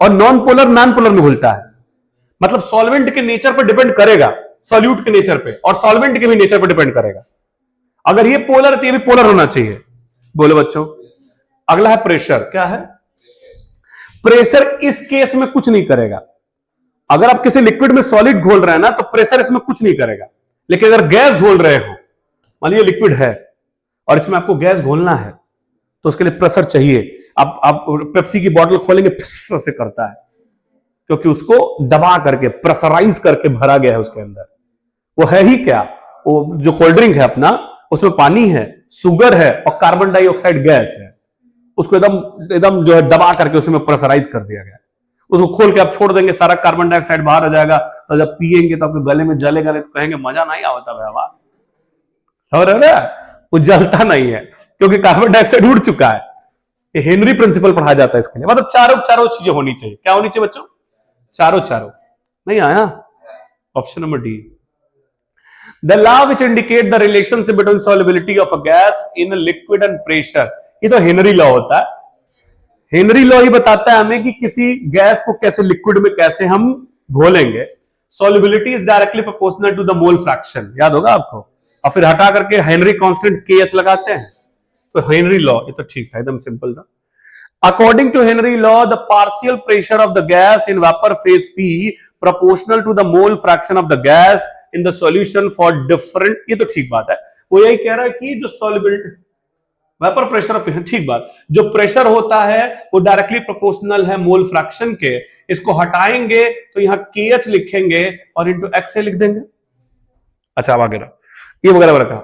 और नॉन पोलर नॉन पोलर में घुलता है, मतलब सॉल्वेंट के नेचर पर डिपेंड करेगा, सॉल्यूट के नेचर पे, और सॉल्वेंट के भी नेचर पर डिपेंड करेगा। अगर ये पोलर है तो ये भी पोलर होना चाहिए, बोले बच्चों। अगला है प्रेशर, क्या है, प्रेशर इस केस में कुछ नहीं करेगा, अगर आप किसी लिक्विड में सॉलिड घोल रहे हैं ना तो प्रेशर इसमें कुछ नहीं करेगा, लेकिन अगर गैस घोल रहे हो, मान लीजिए लिक्विड है और इसमें आपको गैस घोलना है, तो उसके लिए प्रेशर चाहिए। आप पेप्सी की बोतल खोलेंगे फिस से करता है, क्योंकि उसको दबा करके प्रेशराइज करके भरा गया है उसके अंदर। वो है ही क्या, वो जो कोल्ड ड्रिंक है अपना, उसमें पानी है, शुगर है और कार्बन डाइऑक्साइड गैस है, उसको एकदम एकदम जो है दबा करके उसमें प्रेशराइज कर दिया गया। उसको खोल के आप छोड़ देंगे, सारा कार्बन डाइऑक्साइड बाहर आ जाएगा, तो जब पिएंगे तो आपके गले में जलेगा, तो कहेंगे मजा नहीं आता बाबा, समझ रहे हो, वो जलता नहीं है क्योंकि कार्बन डाइऑक्साइड उड़ चुका है। ये हेनरी प्रिंसिपल पढ़ाया जाता है इसके लिए, मतलब चारों चीजें होनी चाहिए, क्या होनी चाहिए बच्चों, चारों। नहीं आया, option number D. The law which indicate the relationship between solubility of a gas in a liquid and pressure, ये तो हेनरी लॉ होता है। हेनरी लॉ ही बताता है हमें कि किसी गैस को कैसे लिक्विड में कैसे हम घोलेंगे। Solubility is directly proportional to the mole fraction, याद होगा आपको, और फिर हटा करके हेनरी कांस्टेंट KH लगाते हैं, तो हेनरी लॉ, ये तो ठीक था, एकदम सिंपल था। According to Henry law the partial pressure of the gas in vapour phase P proportional to the mole fraction of the gas in the solution for different, ये तो ठीक बात है। वो यही कह रहा है कि जो सॉल्युबिलिटी वेपर प्रेशर, ठीक बात, जो प्रेशर होता है वो डायरेक्टली प्रोपोर्शनल है मोल फ्रैक्शन के, इसको हटाएंगे तो यहां KH लिखेंगे और इंटू XA लिख देंगे। अच्छा अब आगे ये वगैरह कहा,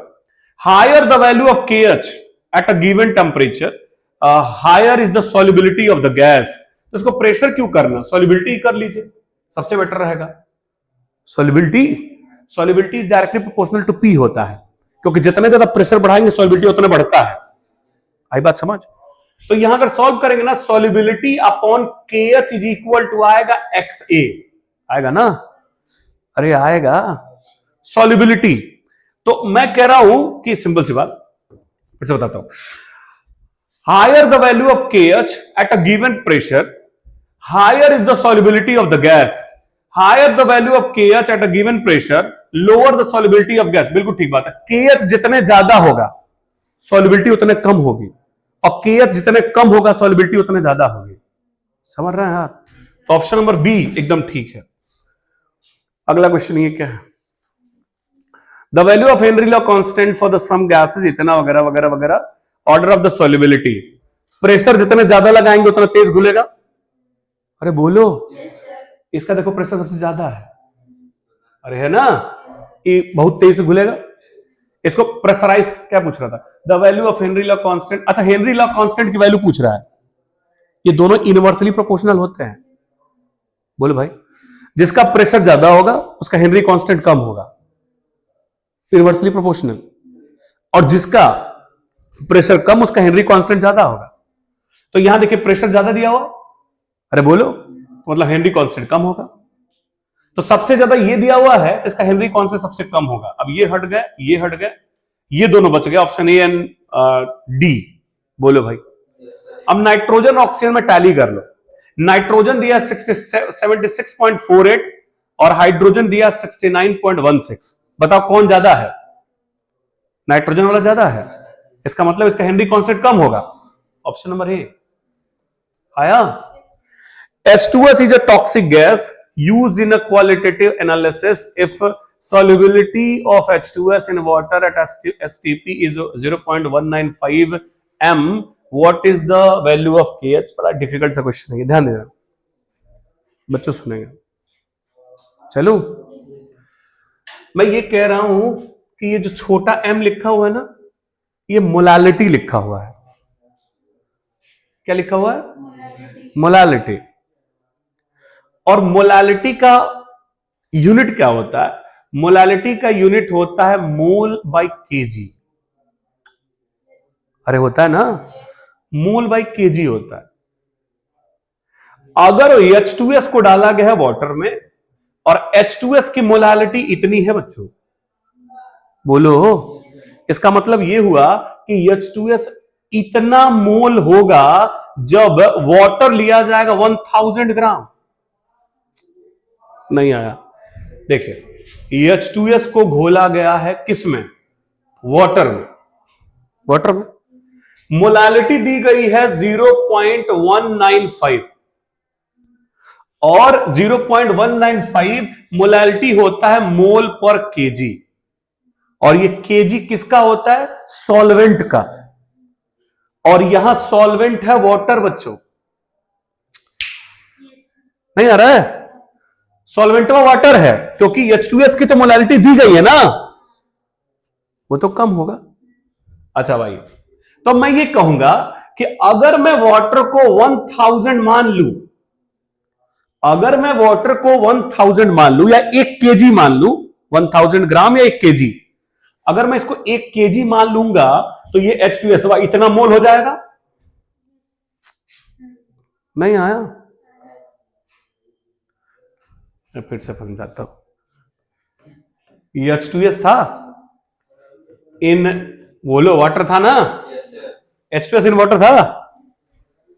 higher the value of KH at a given temperature higher is the solubility of the gas, तो इसको प्रेशर क्यों करना, सॉल्युबिलिटी कर लीजिए, सबसे बेटर रहेगा। Solubility is directly proportional to P होता है, क्योंकि जितने ज्यादा प्रेशर बढ़ाएंगे सॉल्युबिलिटी उतना बढ़ता है, आई बात समझ। तो यहां अगर सॉल्व करेंगे ना, solubility upon KH is equal to आएगा XA, आएगा ना, अरे आएगा सॉल्युबिलिटी। तो मैं कह रहा हूं कि सिंपल सी बात फिर से बताता हूं, higher the value of KH at a given pressure higher is the solubility of the gas, higher the value of KH at a given pressure lower the solubility of gas, बिल्कुल ठीक बात है। KH जितने ज्यादा होगा solubility उतने कम होगी, और केएच जितने कम होगा सॉल्युबिलिटी उतने ज्यादा होगी। समझ रहे हैं आप? तो ऑप्शन नंबर बी एकदम ठीक है। अगला क्वेश्चन ये क्या है? The value of Henry law constant for the some gases इतना वगैरह वगैरह वगैरह, order of the solubility. Pressure जितने ज्यादा लगाएंगे उतना तेज घुलेगा। अरे बोलो। इसका देखो प्रेशर सबसे ज्यादा है, अरे है ना, ये बहुत तेज से घुलेगा। इसको प्रेशराइज क्या पूछ रहा था? The value of Henry law constant. अच्छा, हेनरी लॉ कांस्टेंट की वैल्यू पूछ रहा है। ये दोनों इनवर्सली प्रोपोर्शनल होते हैं। बोलो भाई, जिसका प्रेशर ज्यादा होगा उसका हेनरी कांस्टेंट कम होगा, इनवर्सली प्रोपोर्शनल। और जिसका प्रेशर कम उसका हेनरी कांस्टेंट ज्यादा होगा। तो यहां देखिए प्रेशर ज्यादा दिया हुआ, अरे बोलो, मतलब हेनरी कांस्टेंट कम होगा। तो सबसे ज्यादा ये दिया हुआ है, इसका हेनरी कांस्टेंट सबसे कम होगा। अब ये हट गए, ये हट गए, ये दोनों बच गए, ऑप्शन ए एंड डी। बोलो भाई। अब नाइट्रोजन ऑक्सीजन में टैली कर लो। नाइट्रोजन दिया 76.48 और हाइड्रोजन दिया 69.16। बताओ कौन ज्यादा है? नाइट्रोजन वाला ज्यादा है, इसका मतलब इसका हेनरी कांस्टेंट कम होगा। ऑप्शन नंबर ए आया। H2S is a toxic gas used in a qualitative analysis if solubility of H2S in water at STP is 0.195 m. What is the value of KH? बड़ा difficult सा question है, ध्यान देना बच्चों, सुनेंगे। चलो, मैं ये कह रहा हूं कि ये जो छोटा m लिखा हुआ है ना, ये मोलालिटी लिखा हुआ है। क्या लिखा हुआ है? मोलालिटी। और मोलालिटी का यूनिट क्या होता है? मोलालिटी का यूनिट होता है मोल बाय केजी। अरे होता है ना, मोल बाय केजी होता है। अगर H2S को डाला गया है वाटर में और H2S की मोलालिटी इतनी है बच्चों, बोलो, इसका मतलब यह हुआ कि H2S इतना मोल होगा जब वाटर लिया जाएगा 1000 ग्राम। नहीं आया। देखिए, H2S को घोला गया है किस में? वाटर में। वाटर में मोलालिटी दी गई है 0.195 और 0.195 मोलालिटी होता है मोल पर केजी, और ये केजी किसका होता है? सॉल्वेंट का। और यहां सॉल्वेंट है वाटर बच्चों, नहीं आ रहा है? सॉल्वेंट में वाटर है, क्योंकि H2S की तो मोलालिटी दी गई है ना, वो तो कम होगा। अच्छा भाई, तो मैं ये कहूंगा कि अगर मैं वाटर को 1000 मान लू, अगर मैं वाटर को 1000 मान लू या 1 केजी मान लू, 1000 ग्राम या 1 केजी, अगर मैं इसको 1 केजी मान लूंगा तो ये H2S इतना मोल हो जाएगा। नहीं आया? मैं फिर से समझाता हूं। ये H2S था इन, बोलो, वाटर था ना? H2S इन वाटर था।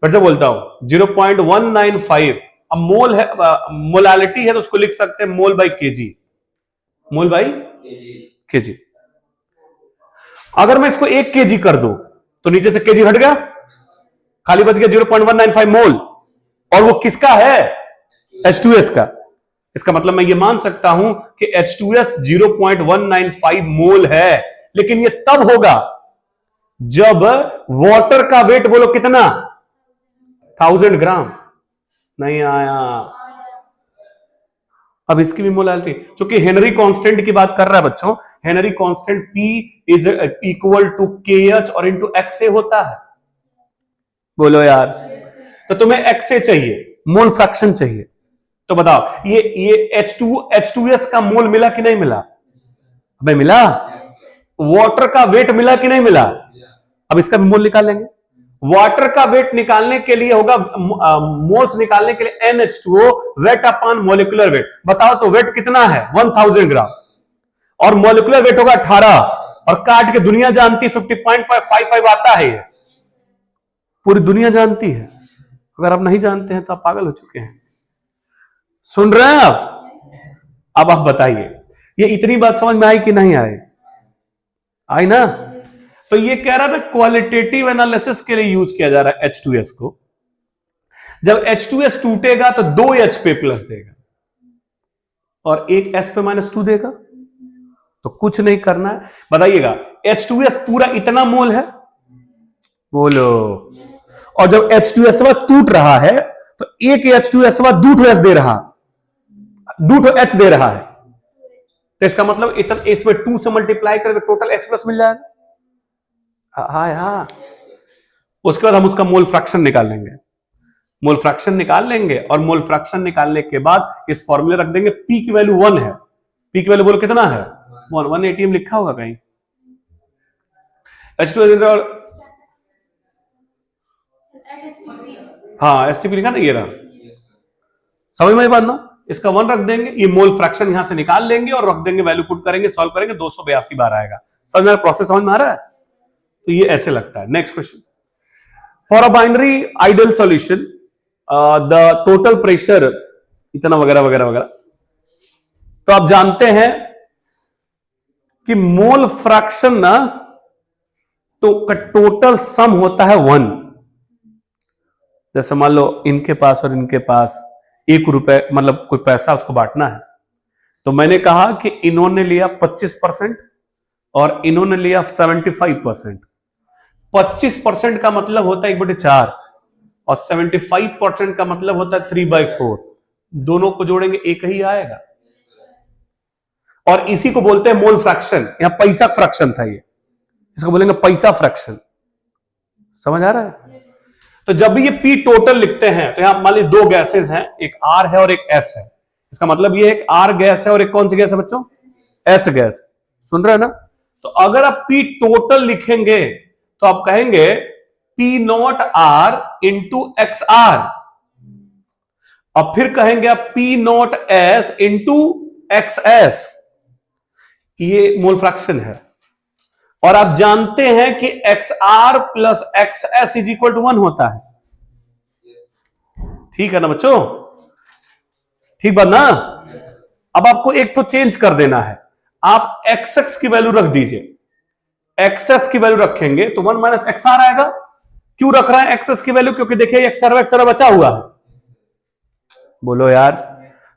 फिर से बोलता हूं, 0.195। अब मोल है, मोलालिटी है, तो उसको लिख सकते हैं mole by kg, mole by kg. अगर मैं इसको 1 केजी कर दूं तो नीचे से केजी हट गया, खाली बच गया 0.195 मोल, और वो किसका है? H2S का। इसका मतलब मैं ये मान सकता हूं कि H2S 0.195 मोल है, लेकिन ये तब होगा जब वाटर का वेट, बोलो कितना? 1000 ग्राम। नहीं आया। अब इसकी भी मोलालिटी, क्योंकि हेनरी कांस्टेंट की बात कर रहा है बच्चों, Henry constant P is equal to KH और इंटू XA होता है। बोलो यार, तो तुम्हें XA चाहिए, मोल फ्रैक्शन चाहिए, तो बताओ ये H2S का मोल मिला कि नहीं मिला? भाई मिला। वाटर का वेट मिला कि नहीं मिला? अब इसका भी मोल निकाल लेंगे। वाटर का वेट निकालने के लिए होगा, मोल्स निकालने के लिए NH2O, weight upon molecular weight. बताओ तो वेट कितना है? 1000 ग्राम, और मोलिकुलर वेट होगा 18, और काट के दुनिया जानती 50.55 आता है, ये पूरी दुनिया जानती है। अगर आप नहीं जानते हैं तो आप पागल हो चुके हैं। सुन रहे हैं आप? अब आप बताइए, ये इतनी बात समझ में आई कि नहीं आई? आई ना? तो ये कह रहा था क्वालिटेटिव एनालिसिस के लिए यूज किया जा रहा है H2S को। जब H2S टूटेगा तो 2 H पे प्लस देगा और एक S पे -2 देगा। तो कुछ नहीं करना है, बताइएगा H2S पूरा इतना मोल है, बोलो। और जब H2S टूट रहा है तो एक H2S 2 S दे रहा, 2 H दे रहा है, तो इसका मतलब इतना इसमें 2 से मल्टीप्लाई करके टोटल H प्लस मिल जाएगा। हाँ। उसके बाद हम उसका मोल फ्रैक्शन निकाल लेंगे, मोल फ्रैक्शन निकाल लेंगे और मोल फ्रैक्शन निकालने के बाद इस फॉर्मूले रख देंगे। P की वैल्यू 1 है, P की वैल्यू बोलो कितना है? 1 ATM लिखा होगा कहीं। H2S और हाँ STP लिखा ना, ये रहा। समझ में बात ना? इसका 1 रख देंगे, ये मोल फ्रैक्शन यहां से निकाल लेंगे और रख देंगे, वैल्यू पुट करेंगे, सॉल्व करेंगे, 282 बार आएगा। समझ में प्रोसेस समझ में आ रहा है? तो ये ऐसे लगता है। Next question, for a binary ideal solution the total pressure इतना वगैरह वगैरह वगैरह। तो आप जानते हैं कि मोल फ्रैक्शन ना तो टोटल सम होता है 1। जैसे मान लो इनके पास और इनके पास 1 रुपए, मतलब कोई पैसा उसको बांटना है, तो मैंने कहा कि इन्होंने लिया 25% और इन्होंने लिया 75%। 25% का मतलब होता है 1/4 और 75% का मतलब होता है 3/4। दोनों को जोड़ेंगे एक ही आएगा और इसी को बोलते हैं मोल फ्रैक्शन। यहां पैसा फ्रैक्शन था, ये इसको बोलेंगे पैसा फ्रैक्शन। समझ आ रहा है? तो जब भी ये P टोटल लिखते हैं तो यहां मान लीजिए 2 गैसेस हैं, एक R है और एक S है। इसका मतलब ये एक R गैस है और एक कौन सी गैस है बच्चों? S gas. सुन रहे हैं ना? तो अगर आप P टोटल लिखेंगे तो आप कहेंगे P0R इंटू XR और फिर कहेंगे आप P0S इंटू XS। ये मोल फ्रैक्शन है और आप जानते हैं कि XR plus XS is equal to 1 होता है। ठीक है ना बच्चों? ठीक बात ना? अब आपको एक तो चेंज कर देना है, आप XX की वैल्यू रख दीजिए। XS की वैल्यू रखेंगे तो 1 माइनस XR आएगा। क्यों रख रहा है XS की वैल्यू? क्योंकि देखिए XR बचा हुआ है, बोलो यार।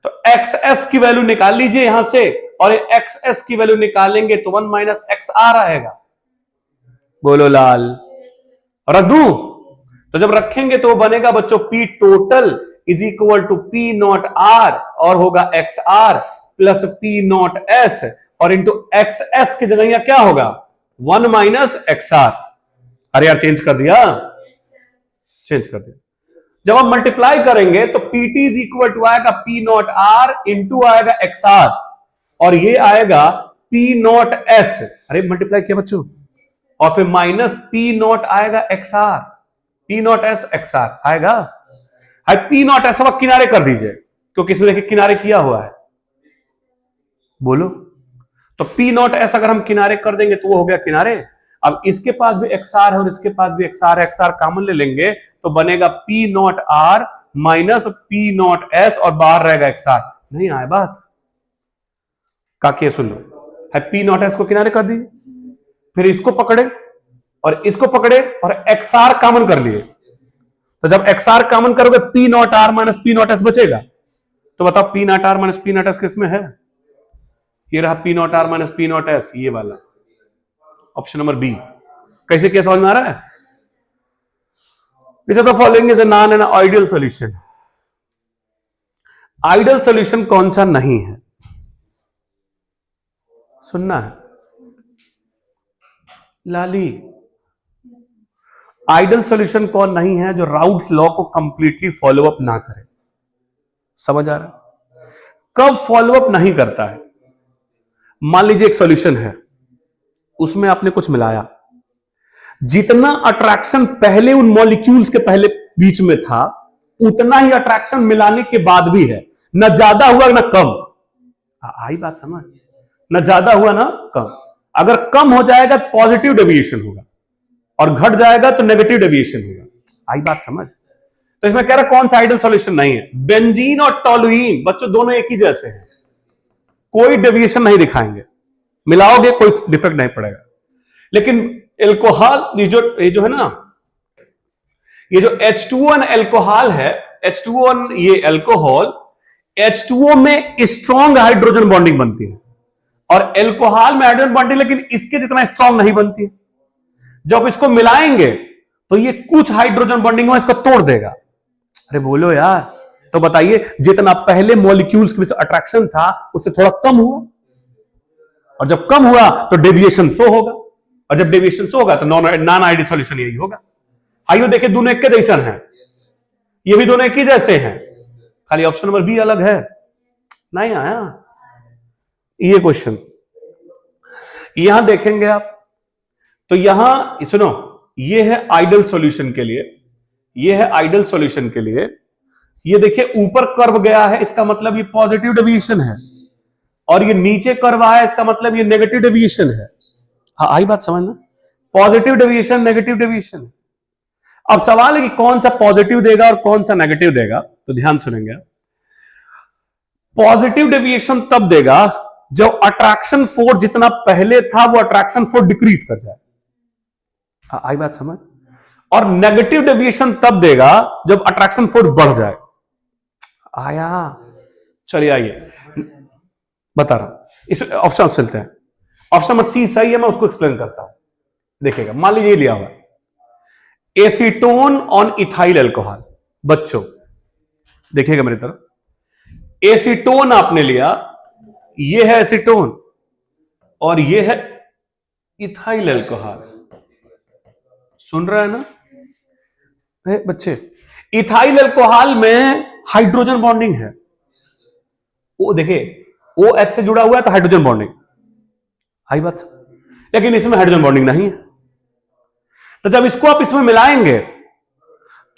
तो XS की वैल्यू निकाल लीजिए यहां से और XS की वैल्यू निकालेंगे तो 1 माइनस XR आएगा, बोलो लाल। रख दूं? तो जब रखेंगे तो बनेगा बच्चों P total is equal to P0R और होगा XR प्लस P0S और इंटू XS की जगह यहां क्या होगा? 1 माइनस XR। अरे यार चेंज कर दिया, चेंज कर दिया। जब आप मल्टीप्लाई करेंगे तो PT इज इक्वल टू आएगा P0R इंटू आएगा XR और ये आएगा P0S। अरे मल्टीप्लाई किया बच्चों, और फिर माइनस P0 आएगा XR, P0S XR आएगा। P0S अब किनारे कर दीजिए क्योंकि इसमें देखिए किनारे किया हुआ है, बोलो। तो P0S अगर हम किनारे कर देंगे तो वो हो गया किनारे। अब इसके पास भी XR है और इसके पास भी XR है, XR कॉमन ले लेंगे तो बनेगा P0R माइनस P0S और बाहर रहेगा XR। नहीं आया बात? काके सुन लो, P0S को किनारे कर दिए, फिर इसको पकड़े और इसको पकड़े और XR कॉमन कर लिए। तो जब XR कॉमन करोगे P0R माइनस P0S बचेगा। तो बताओ P0R माइनस P0S किसमें है? ये रहा P0R माइनस P0S, ये वाला ऑप्शन नंबर बी। कैसे क्या समझ में आ रहा है? Which of the following is a non and ideal solution? Ideal solution कौन सा नहीं है? सुनना है लाली। आइडियल सॉल्यूशन कौन नहीं है? जो राउट्स लॉ को कंप्लीटली फॉलोअप ना करे। समझ आ रहा है? कब फॉलोअप नहीं करता है? मान लीजिए एक सॉल्यूशन है, उसमें आपने कुछ मिलाया, जितना अट्रैक्शन पहले उन मॉलिक्यूल्स के पहले बीच में था उतना ही अट्रैक्शन मिलाने के बाद भी है, न ज्यादा हुआ न कम। आई बात समझ? न ज्यादा हुआ ना कम। अगर कम हो जाएगा तो पॉजिटिव डेविएशन होगा और घट जाएगा तो नेगेटिव डेविएशन होगा। आई बात समझ? तो इसमें कह रहा कौन सा आइडियल सॉल्यूशन नहीं है? बेंजीन और टोलुइन बच्चों दोनों एक ही जैसे हैं। कोई डेविएशन नहीं दिखाएंगे, मिलाओगे कोई डिफेक्ट नहीं पड़ेगा। लेकिन एल्कोहल, ये जो है ना, ये जो H2O एल्कोहल है, H2O ये एल्कोहल, H2O में स्ट्रॉन्ग हाइड्रोजन बॉन्डिंग बनती है और एल्कोहल में हाइड्रोजन बॉन्डिंग लेकिन इसके जितना स्ट्रॉन्ग नहीं बनती है। जब इसको मिलाएंगे तो ये कुछ हाइड्रोजन बॉन्डिंग में इसको तोड़ देगा। अरे बोलो यार, तो बताइए जितना पहले मॉलिक्यूल्स के बीच अट्रैक्शन था उससे थोड़ा कम हुआ, और जब कम हुआ तो डेविएशन शो होगा, और जब डेविएशन शो होगा तो नॉन आइडियल सॉल्यूशन यही होगा। आइयो देखिए, दोनों एक के जैसा हैं, ये भी दोनों एक ही जैसे हैं, खाली ऑप्शन नंबर बी अलग है। नहीं आया ये क्वेश्चन। यहां देखेंगे आप तो यहां सुनो, ये है आइडियल सॉल्यूशन के लिए, ये है आइडियल सॉल्यूशन के लिए। ये देखिए ऊपर कर्व गया है, इसका मतलब ये पॉजिटिव डेविएशन है, और ये नीचे कर्व आया इसका मतलब ये नेगेटिव डेविएशन है। हाँ आई बात समझना, पॉजिटिव डेविएशन नेगेटिव डेविएशन। अब सवाल है कि कौन सा पॉजिटिव देगा और कौन सा नेगेटिव देगा, तो ध्यान सुनेंगे। पॉजिटिव डेविएशन तब देगा जब अट्रैक्शन फोर्स जितना पहले था वो अट्रैक्शन फोर्स डिक्रीज कर जाए। आई बात समझ। और नेगेटिव डेविएशन तब देगा जब अट्रैक्शन फोर्स बढ़ जाए। आया, चलिए आइए बता रहा हूं, इस ऑप्शन चलते हैं। ऑप्शन नंबर सी सही है, मैं उसको एक्सप्लेन करता हूं। देखिएगा, मान लीजिए लिया हुआ एसीटोन ऑन इथाइल एल्कोहल। बच्चों देखिएगा मेरी तरफ, एसीटोन आपने लिया, ये है एसीटोन और ये है इथाइल एल्कोहल। सुन रहा है ना बच्चे? इथाइल एल्कोहल में हाइड्रोजन बॉन्डिंग है, वो देखिए OH से जुड़ा हुआ है तो हाइड्रोजन बॉन्डिंग, आई बात। लेकिन इसमें हाइड्रोजन बॉन्डिंग नहीं है, तो जब इसको आप इसमें मिलाएंगे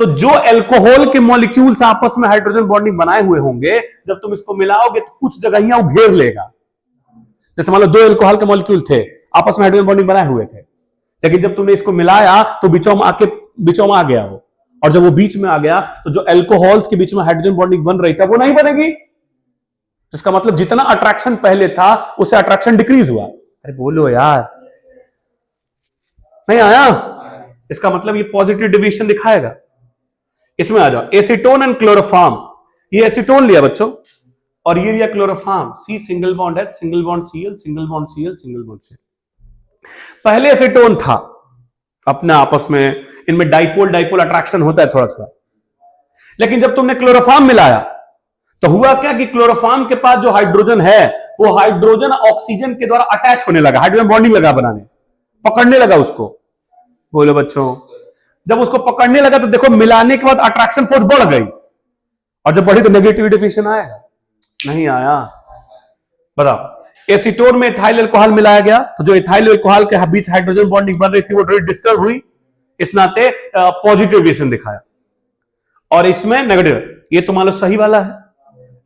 तो जो एल्कोहल के मॉलिक्यूल्स आपस में हाइड्रोजन बॉन्डिंग बनाए हुए होंगे, जब तुम इसको मिलाओगे तो कुछ जगहियां वो घेर लेगा। जैसे मान लो दो एल्कोहल के मॉलिक्यूल थे, आपस में हाइड्रोजन बॉन्डिंग बनाए हुए थे, लेकिन जब तुमने इसको मिलाया तो बीचों में आ गया वो, और जब वो बीच में आ गया तो जो एल्कोहल्स के बीच में हाइड्रोजन बॉन्डिंग बन रही था वो नहीं बनेगी। इसका मतलब जितना अट्रैक्शन पहले था उससे अट्रैक्शन डिक्रीज हुआ। अरे बोलो यार, नहीं आया? इसका मतलब ये पॉजिटिव डेविएशन दिखाएगा। इसमें आ जाओ, एसीटोन एंड क्लोरोफॉर्म। ये एसीटोन लिया बच्चों और ये लिया chloroform. C single bond H, single bond Cl, single bond Cl, single bond Cl। पहले एसीटोन था, अपने आपस में इनमें डाइपोल अट्रैक्शन होता है थोड़ा थोड़ा, लेकिन जब तुमने क्लोरोफॉर्म मिलाया तो हुआ क्या कि क्लोरोफॉर्म के पास जो हाइड्रोजन है वो हाइड्रोजन ऑक्सीजन के द्वारा अटैच होने लगा, हाइड्रोजन बॉन्डिंग लगा बनाने, पकड़ने लगा उसको। बोलो बच्चों, जब उसको पकड़ने लगा तो देखो मिलाने के बाद अट्रैक्शन फोर्स बढ़ गई, और जब बढ़ी तो नेगेटिव डेफिनेशन आएगा। नहीं आया? बताओ, एसीटोन में इथाइल अल्कोहल मिलाया गया तो जो इथाइल अल्कोहल के बीच हाइड्रोजन बॉन्डिंग बन रही थी वो डिस्टर्ब हुई, इस नाते पॉजिटिव डेविएशन दिखाया, और इसमें नेगेटिव। ये तो मान लो सही वाला है,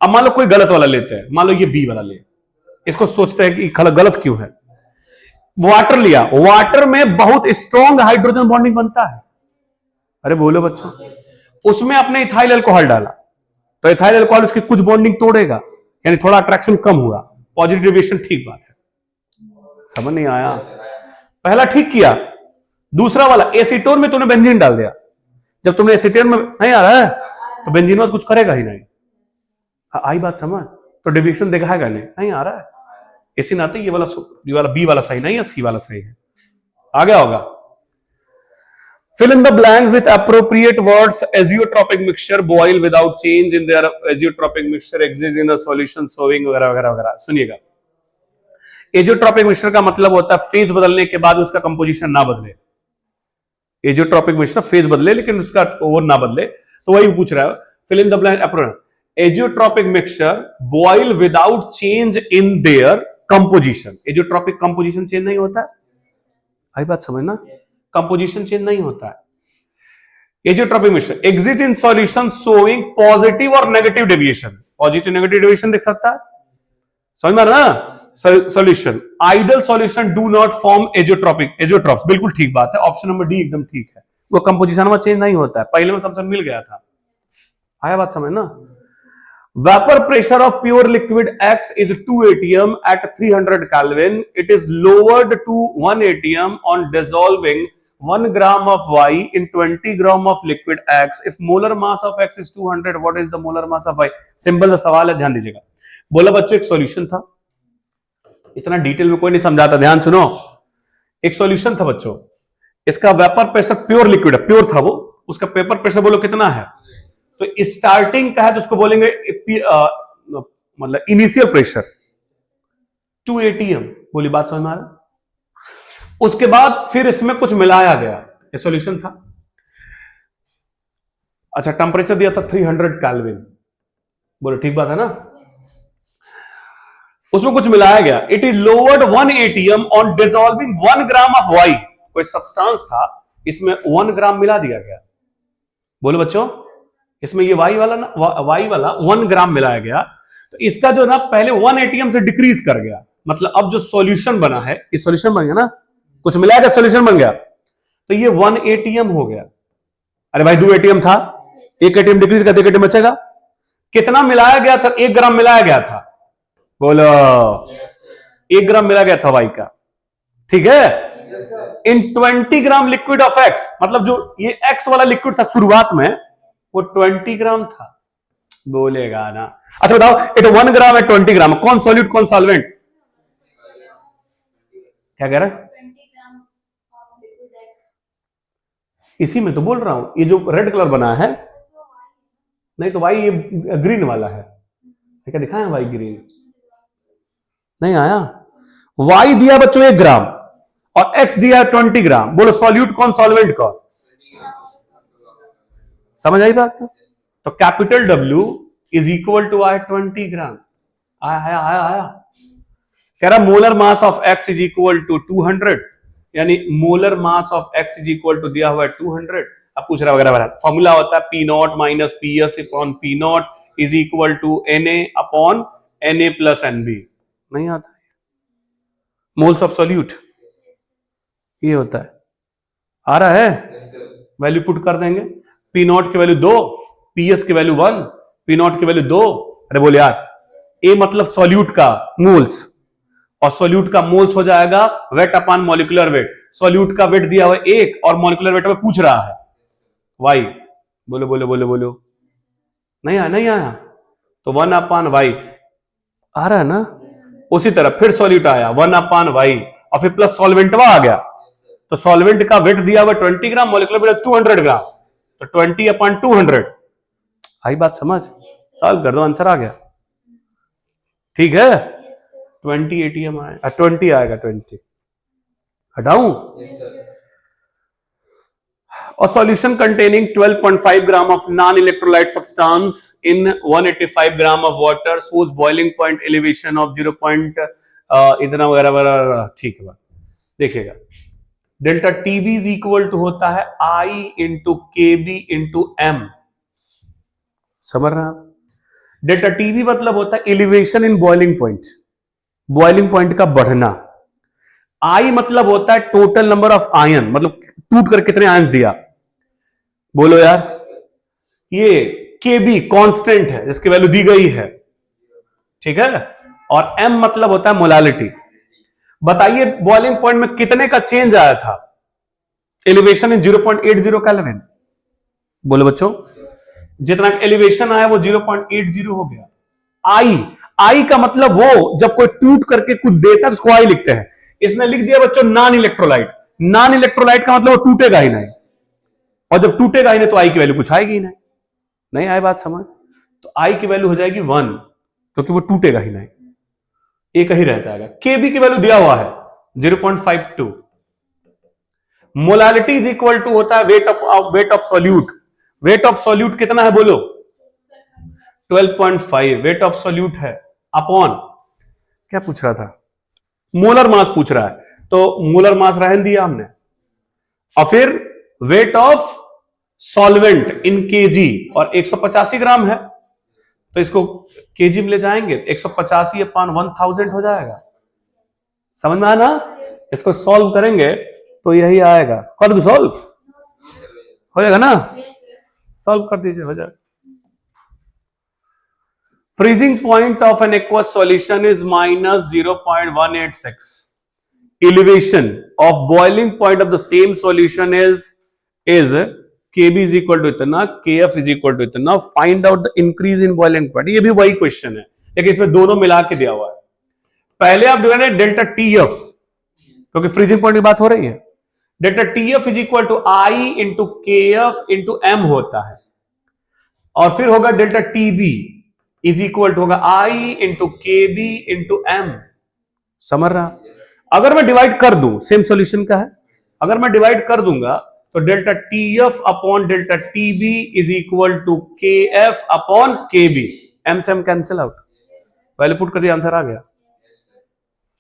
अब मान लो कोई गलत वाला लेते हैं, मान लो ये बी वाला ले, इसको सोचते हैं कि गलत क्यों है। वाटर लिया, वाटर में बहुत स्ट्रॉन्ग हाइड्रोजन बॉन्डिंग बनता है। अरे बोलो बच्चों, उसमें आपने इथाइल अल्कोहल डाला तो इथाइल अल्कोहल उसकी कुछ बॉन्डिंग तोड़ेगा, यानी थोड़ा अट्रैक्शन कम हुआ, पॉजिटिव डेविएशन, ठीक बात है। समझ नहीं आया? पहला ठीक किया, दूसरा वाला एसीटोन में तूने बेंजीन डाल दिया, जब तुमने एसीटोन में नहीं आ रहा है तो बेंजीन में कुछ करेगा ही नहीं। आई बात समझ? तो डेविएशन दिखाएगा नहीं आ रहा है, इसी नाते ये वाला बी वाला सही नहीं है, सी वाला सही है। आ गया होगा? Fill in the blanks with appropriate words. Azeotropic mixture boil without change in their azeotropic mixture exists in a solution showing वगैरह वगैरह वगैरह। सुनिएगा, एजियोट्रॉपिक मिक्सचर का मतलब होता है फेज बदलने के बाद उसका कंपोजिशन ना बदले। एजियोट्रॉपिक मिक्सचर फेज बदले लेकिन उसका वो ना बदले, तो वही पूछ रहा है। Fill in the blank. Azeotropic mixture boil without change in their composition. Azeotropic composition change नहीं होता है, आई बात समझना, कंपोजिशन चेंज नहीं होता है। Azeotropic mixture exist in solution showing positive और negative deviation. Positive negative deviation देख सकता है, समझ में ना? Solution ideal solution do not form azeotropic, azeotropes, बिल्कुल ठीक बात है, ऑप्शन नंबर डी एकदम ठीक है, वो कंपोजिशन में चेंज नहीं होता है, पहले में सबसे मिल गया था। आया बात समझ ना? Vapor pressure of pure liquid X is 2 atm at 300 Kelvin. It is lowered to 1 atm on dissolving 1 gram of Y in 20 gram of liquid X. If molar mass of X is 200, what is the molar mass of Y? Simple सा सवाल है, ध्यान दीजिएगा। बोला बच्चों एक solution था, इतना डिटेल में कोई नहीं समझाता, ध्यान सुनो। एक सॉल्यूशन था बच्चों, इसका वेपर प्रेशर प्योर लिक्विड है, प्योर था वो, उसका पेपर प्रेशर बोलो कितना है, तो स्टार्टिंग का है तो उसको बोलेंगे मतलब इनिशियल प्रेशर 2 atm। बोली बात समझ में आ रहा। उसके बाद फिर इसमें कुछ मिलाया गया, ये सॉल्यूशन था। अच्छा टेम्परेचर दिया था 300 केल्विन, बोलो ठीक बात है ना। उसमें कुछ मिलाया गया, it is lowered 1 atm on dissolving 1 gram of Y. कोई सब्सटेंस था, इसमें 1 ग्राम मिला दिया गया। बोलो बच्चों, इसमें ये वाई वाला ना, वाई वाला 1 ग्राम मिलाया गया, तो इसका जो ना पहले 1 atm से डिक्रीज कर गया। मतलब अब जो सॉल्यूशन बना है, ये सॉल्यूशन बन गया ना, कुछ मिलाया गया सॉल्यूशन बन गया, तो ये 1 atm हो गया। अरे भाई 2 atm था, 1 atm डिक्रीज कर 1 atm बचेगा। कितना मिलाया गया था? 1 ग्राम मिलाया गया था। बोलो 1 ग्राम मिला गया था वाई का, ठीक है। इन 20 ग्राम लिक्विड ऑफ एक्स, मतलब जो ये एक्स वाला लिक्विड था शुरुआत में, वो 20 ग्राम था। बोलेगा ना। अच्छा बताओ, ये 1 ग्राम है 20 ग्राम, कौन सॉल्यूट कौन सॉल्वेंट? क्या कह रहा है? इसी में तो बोल रहा हूं, ये जो रेड कलर बना है, नहीं तो वाई ये ग्रीन वाला है, क्या दिखाया वाई ग्रीन? नहीं आया। वाई दिया बच्चों 1 ग्राम और एक्स दिया 20 ग्राम। बोलो सॉल्यूट कौन सॉल्वेंट कौन? समझ आई बात? तो capital W is equal to आया 20 ग्राम। आया आया आया। कह रहा molar mass of X is equal to 200, यानी molar mass of X is equal to दिया हुआ है 200। अब पूछ रहा वगैरह फॉर्मूला होता है P not minus P S upon P not is equal to Na upon Na plus NB। नहीं आता है, मोल्स ऑफ सॉल्यूट ये होता है। आ रहा है? वैल्यू पुट कर देंगे, पी नॉट की वैल्यू 2, पी एस की वैल्यू 1, पी नॉट की वैल्यू 2। अरे बोले यार, ए मतलब सॉल्यूट का मोल्स, और सॉल्यूट का मोल्स हो जाएगा wait upon molecular wait. Solute का वेट दिया हुआ 1 और मॉलिक्यूलर वेट में पूछ रहा है वाई। बोलो बोलो बोलो बोलो। नहीं आया, नहीं आया, तो 1 अपॉन वाई आ रहा है ना। उसी तरह फिर सॉल्यूट आया 1 अपॉन वाई, और फिर प्लस सॉल्वेंटवा आ गया, तो सॉल्वेंट का वेट दिया हुआ 20 ग्राम, मॉलिक्यूलर वेट 200 ग्राम, तो 20 अपॉन 200। आई बात समझ? सॉल्व कर दो, आंसर आ गया। ठीक है, 20 atm आएगा, 20 आएगा, 20 हटाऊं। A solution containing 12.5 gram of non-electrolyte substance in 185 gram of water shows boiling point elevation of 0. इतना वगैरह वगैरह, ठीक है। देखिएगा, delta TB is equal to होता है I into K B into M. समझ रहे हैं आप? डेल्टा टीबी मतलब होता है elevation in boiling point, boiling point का बढ़ना। आई मतलब होता है टोटल नंबर ऑफ आयन, मतलब टूट कर कितने आयंस दिया। बोलो यार, ये केबी कांस्टेंट है जिसकी वैल्यू दी गई है, ठीक है। और एम मतलब होता है मोलालिटी। बताइए बॉइलिंग पॉइंट में कितने का चेंज आया था? Elevation in 0.80 kelvin. बोलो बच्चों, जितना एलिवेशन आया वो 0.80 हो गया। आई का मतलब वो जब कोई टूट करके कुछ देता है उसको आई लिखते हैं। इसने लिख दिया बच्चों नॉन इलेक्ट्रोलाइट। नॉन इलेक्ट्रोलाइट का मतलब वो टूटेगा ही नहीं, और जब टूटेगा ही नहीं तो आई की वैल्यू कुछ आएगी ही नहीं। नहीं आए बात समझ? तो आई की वैल्यू हो जाएगी 1, क्योंकि वो टूटेगा ही नहीं, एक ही रह जाएगा। केबी की वैल्यू दिया हुआ है 0.52। मोलालिटी इज इक्वल टू होता है wait of solute. Wait of solute कितना है बोलो? 12.5 वेट ऑफ सॉल्यूट है, अपॉन क्या पूछ रहा था? मोलर मास पूछ रहा है, तो मोलर मास रहने दिया हमने, और फिर wait of solvent in KG, और 185 ग्राम है तो इसको केजी में ले जाएंगे, 185 अपॉन 1000 हो जाएगा। समझ में आया ना? इसको सॉल्व करेंगे तो यही आएगा। कर दो सॉल्व, हो जाएगा ना? सॉल्व कर दीजिए, हो जाएगा। freezing point of an aqueous solution is minus 0.186. Elevation of boiling point of the same solution is kb is equal to इतना, kf is equal to इतना. Find out the increase in boiling point. ये भी वही question है, लेकिन इसमें दोनों मिला के दिया हुआ है. पहले आप डिवाइड है डेल्टा टीएफ, क्योंकि फ्रीजिंग पॉइंट की बात हो रही है. Delta TF is equal to I into K F into M होता है, और फिर होगा delta TB is equal to होगा I into K B into M. समझ रहा? अगर मैं डिवाइड कर दूं, सेम सॉल्यूशन का है, अगर मैं डिवाइड कर दूंगा तो delta TF upon delta TB is equal to K F upon K B. M से M cancel out, value put कर दिया, आंसर आ गया.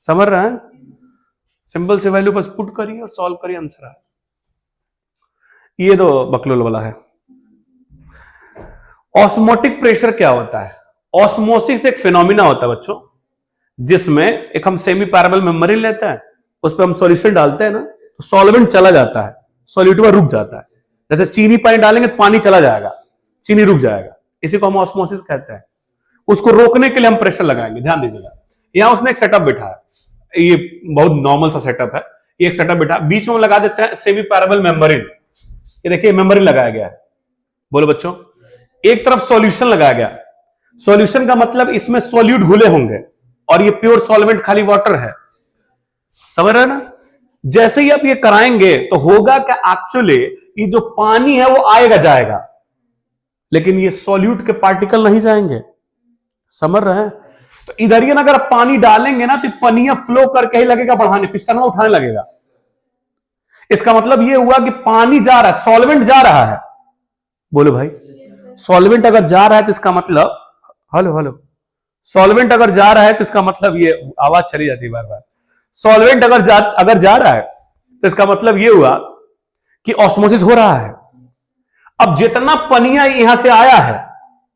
समझ रहा है? सिंपल से वैल्यू बस पुट करिए और सॉल्व करिए, आंसर आए. ये तो बकलोल वाला है. ऑस्मोटिक प्रेशर क्या होता है? ऑस्मोसिस एक फिनोमिना होता है बच्चों, जिसमें एक हम सेमी पैरेलल मेम्ब्रेन लेते हैं, उस पर हम सॉल्यूशन डालते हैं ना, तो सॉल्वेंट चला जाता है, सॉल्यूट में रुक जाता है. जैसे चीनी पानी डालेंगे तो पानी चला जाएगा, चीनी रुक जाएगा. इसी को हम ऑस्मोसिस कहते हैं. उसको रोकने के लिए हम प्रेशर लगाएंगे. ध्यान दीजिएगा, यहां उसने एक सेटअप बिठा है, ये बहुत नॉर्मल सा सेटअप है. ये एक सेटअप बिठा, बीच में हम लगा देते हैं सेमी पैरेलल मेम्ब्रेन. ये देखिए मेम्ब्रेन लगाया गया है. बोलो बच्चों, एक तरफ सॉल्यूशन लगाया गया. सॉल्यूशन का मतलब इसमें सॉल्यूट घुले होंगे, और ये प्योर सॉल्वेंट खाली वाटर है. समझ रहे हैं ना? जैसे ही आप ये कराएंगे तो होगा क्या, एक्चुअली ये जो पानी है वो आएगा जाएगा, लेकिन ये सॉल्यूट के पार्टिकल नहीं जाएंगे. समझ रहे हैं? तो इधर ही ना अगर आप पानी डालेंगे ना तो पनिया फ्लो करके ही लगेगा बढ़ाने, पिस्टन में उठाने लगेगा. इसका मतलब ये हुआ कि पानी जा रहा है, सॉल्वेंट जा रहा है. बोलो भाई, सॉल्वेंट अगर जा रहा है तो इसका मतलब, हेलो हेलो, सॉल्वेंट अगर जा रहा है तो इसका मतलब, ये आवाज चली जाती है बार बार. सॉल्वेंट अगर जा रहा है तो इसका मतलब ये हुआ कि ऑस्मोसिस हो रहा है. अब जितना पनिया यहां से आया है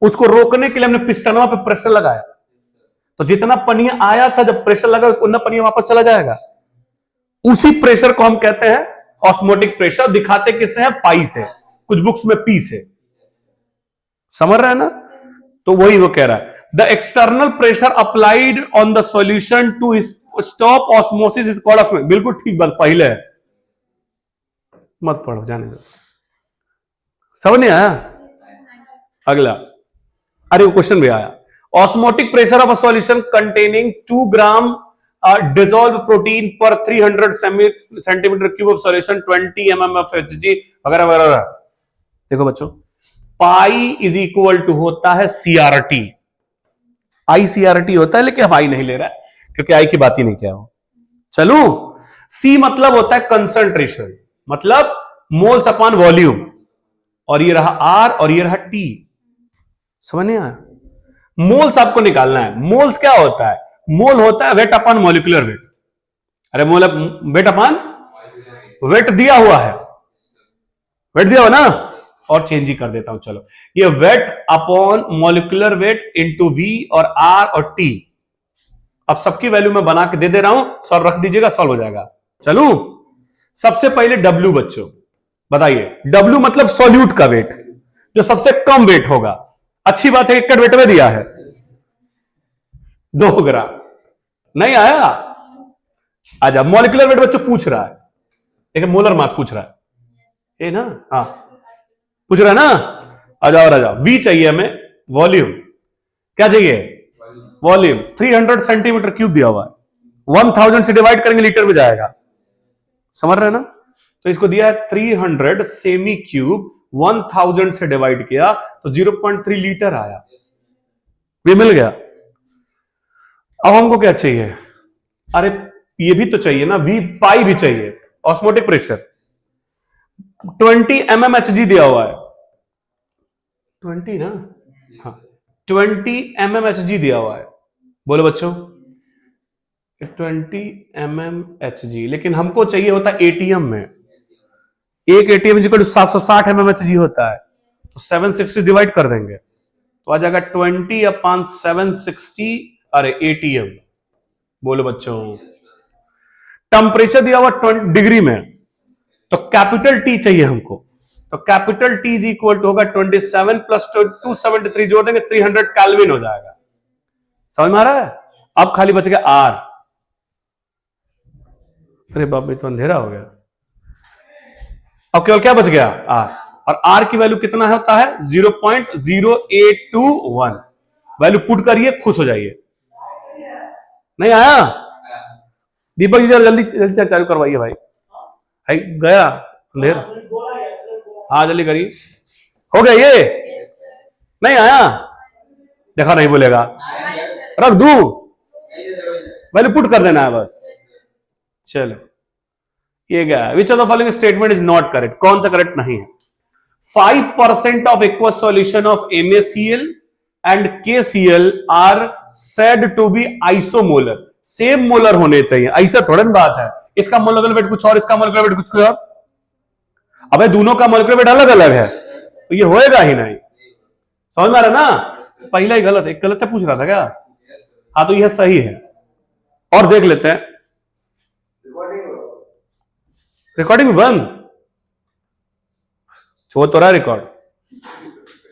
उसको रोकने के लिए हमने पिस्टनवा पे प्रेशर लगाया, तो जितना पनिया आया था जब प्रेशर लगा उतना पनिया वापस चला जाएगा. उसी प्रेशर को हम कहते हैं ऑस्मोटिक प्रेशर. दिखाते किससे है? पाई से, कुछ बुक्स में पी से. समझ रहे हैं ना? तो वही वो कह रहा है, the external pressure applied on the solution to stop osmosis is called osmosis. बिल्कुल ठीक बात पहले है, मत पढ़ो, जाने दो. समझ नहीं आया? अगला, अरे वो क्वेश्चन भी आया. Osmotic pressure of a solution containing 2 gram dissolve protein पर 300 centimetre cube of solution 20 mm of Hg वगैरह वगैरह. देखो बच्चों, पाई इज इक्वल टू होता है सीआरटी. आई सीआरटी होता है, लेकिन हम आई नहीं ले रहा है क्योंकि आई की बात ही नहीं किया हो. चलो, सी मतलब होता है कंसंट्रेशन, मतलब मोल्स अपॉन वॉल्यूम, और ये रहा आर और ये रहा टी. समझ नहीं आया? मोल्स आपको निकालना है. मोल्स क्या होता है? मोल होता है वेट अपॉन मॉलिक्यूलर वेट. अरे मोल वेट अपॉन वेट दिया हुआ है, वेट दिया हुआ ना, और चेंज ही कर देता हूं. चलो, ये weight upon molecular weight into V और आर और टी. अब सबकी वैल्यू मैं बना के दे दे रहा हूं, सॉल्व रख दीजिएगा, सॉल्व हो जाएगा. चलो, सबसे पहले डब्ल्यू बच्चों बताइए. डब्ल्यू मतलब सॉल्यूट का वेट, जो सबसे कम वेट होगा. अच्छी बात है, एक वेट में दिया है 2 ग्राम. नहीं आया? आजा, मॉलिक्यूलर वेट बच्चों पूछ रहा है, लेकिन मोलर मास पूछ रहा है, ये ना? हाँ पूछ रहा है ना. आ जाओ आ जाओ. वी चाहिए हमें, वॉल्यूम. क्या चाहिए? वॉल्यूम. 300 सेंटीमीटर क्यूब दिया हुआ है, 1000 से डिवाइड करेंगे लीटर में जाएगा. समझ रहे हैं ना? तो इसको दिया है 300 सेमी क्यूब, 1000 से डिवाइड किया तो 0.3 लीटर आया. ये मिल गया. अब हमको क्या चाहिए? अरे ये भी तो चाहिए ना, वी पाई भी चाहिए. ऑस्मोटिक प्रेशर 20 mmHg दिया हुआ है, 20 ना, हाँ 20 mmHg दिया हुआ है. बोलो बच्चों, 20 mmHg, लेकिन हमको चाहिए होता है एटीएम में. एक एटीएम 760 mmHg होता है, तो 760 डिवाइड कर देंगे तो आ जाएगा 20 अपॉन 760. अरे एटीएम. बोलो बच्चों, टेम्परेचर दिया हुआ 20 डिग्री में, तो कैपिटल टी चाहिए हमको. तो capital T is equal to होगा 27 प्लस 273 जोड़ देंगे 300 केल्विन हो जाएगा. समझ में आ रहा है? अब खाली बच गया आर। अरे बाप रे, तो अंधेरा हो गया। अब केवल क्या बच गया? आर। और आर की वैल्यू कितना होता है? 0.0821। वैल्यू पुट करिए, खुश हो जाइए। नहीं आया? दीपक जी जरा जल्दी जल्दी चालू करवाइए भाई। भाई गया अंधेर। हाँ जल्दी करिए। हो गया ये? नहीं आया? देखा नहीं बोलेगा। रख दू? वैल्यू पुट कर देना है बस। चलो ये गया। विच of the following statement is not correct? कौन सा करेक्ट नहीं है? 5% of aqueous solution of MaCl and KCl are said to be isomolar. Same molar होने चाहिए, ऐसा थोड़ा ना बात है। इसका मोलकुलर वेट कुछ और, इसका मोलकुलर वेट कुछ और। अबे दोनों का मोलकुलर वेट अलग अलग है, तो ये होएगा ही नहीं। समझ में आ रहा ना? पहला ही गलत है, गलत है पूछ रहा था क्या? हाँ तो यह सही है। और देख लेते हैं। रिकॉर्डिंग भी बंद हो तो रहा रिकॉर्ड।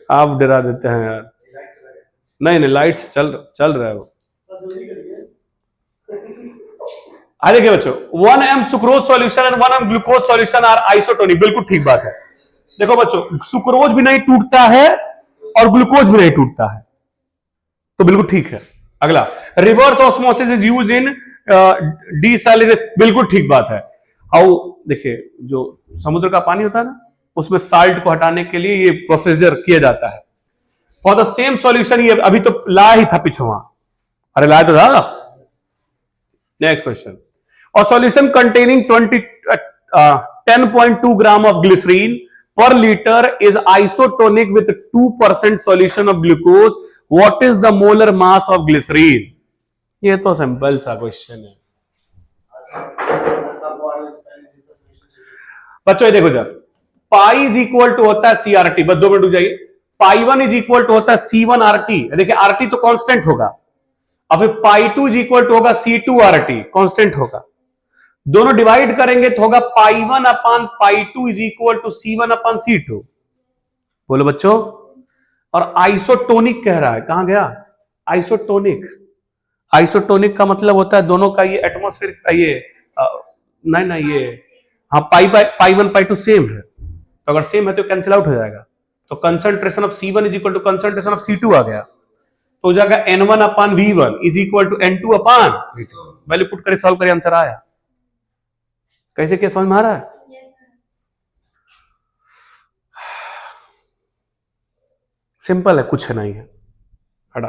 आप डरा देते हैं यार। नहीं नहीं, लाइट चल रहा है वो। आगे क्या बच्चों? 1m sucrose solution and 1m glucose solution are isotonic. बिल्कुल ठीक बात है। देखो बच्चों, सुक्रोज भी नहीं टूटता है और ग्लूकोज भी नहीं टूटता है, तो बिल्कुल ठीक है। अगला, reverse osmosis is used in desalination. बिल्कुल ठीक बात है। हाउ, देखिए जो समुद्र का पानी होता है ना, उसमें साल्ट को हटाने के लिए ये प्रोसीजर किया जाता है। फॉर द सेम सॉल्यूशन, ये अभी तो ला ही था पिछुआ। अरे लाया तो था। Next question. और solution containing 10.2 gram of glycerine per litre is isotonic with 2% solution of glucose. What is the molar mass of glycerine? ये तो सिंपल सा क्वेश्चन है बच्चों। देखो जब पाई इज इक्वल टू होता है सीआरटी, बस 2 मिनट रुक जाइए। पाई 1 इज इक्वल टू होता है C1RT। देखिए आरटी तो कांस्टेंट होगा, और फिर पाई 2 इज इक्वल टू होगा C2RT, कांस्टेंट होगा। दोनों डिवाइड करेंगे तो होगा pi 1 upon pi 2 is equal to C1 upon C2। बोलो बच्चों। और आइसोटोनिक कह रहा है, कहां गया? आइसोटोनिक। आइसोटोनिक का मतलब होता है दोनों का ये एटमॉस्फेयर का ये नहीं ये, हाँ पाई 1 पाई 2 सेम है, तो अगर सेम है तो कैंसिल आउट हो जाएगा। तो concentration of C1 is equal to concentration of C2 आ गया, तो हो जाएगा N1 upon V1 is equal to N2 upon V2। Value put करे, सॉल्व करे, आंसर आया। कैसे क्या समझ में आ रहा है? सिंपल है, कुछ नहीं है। हटा।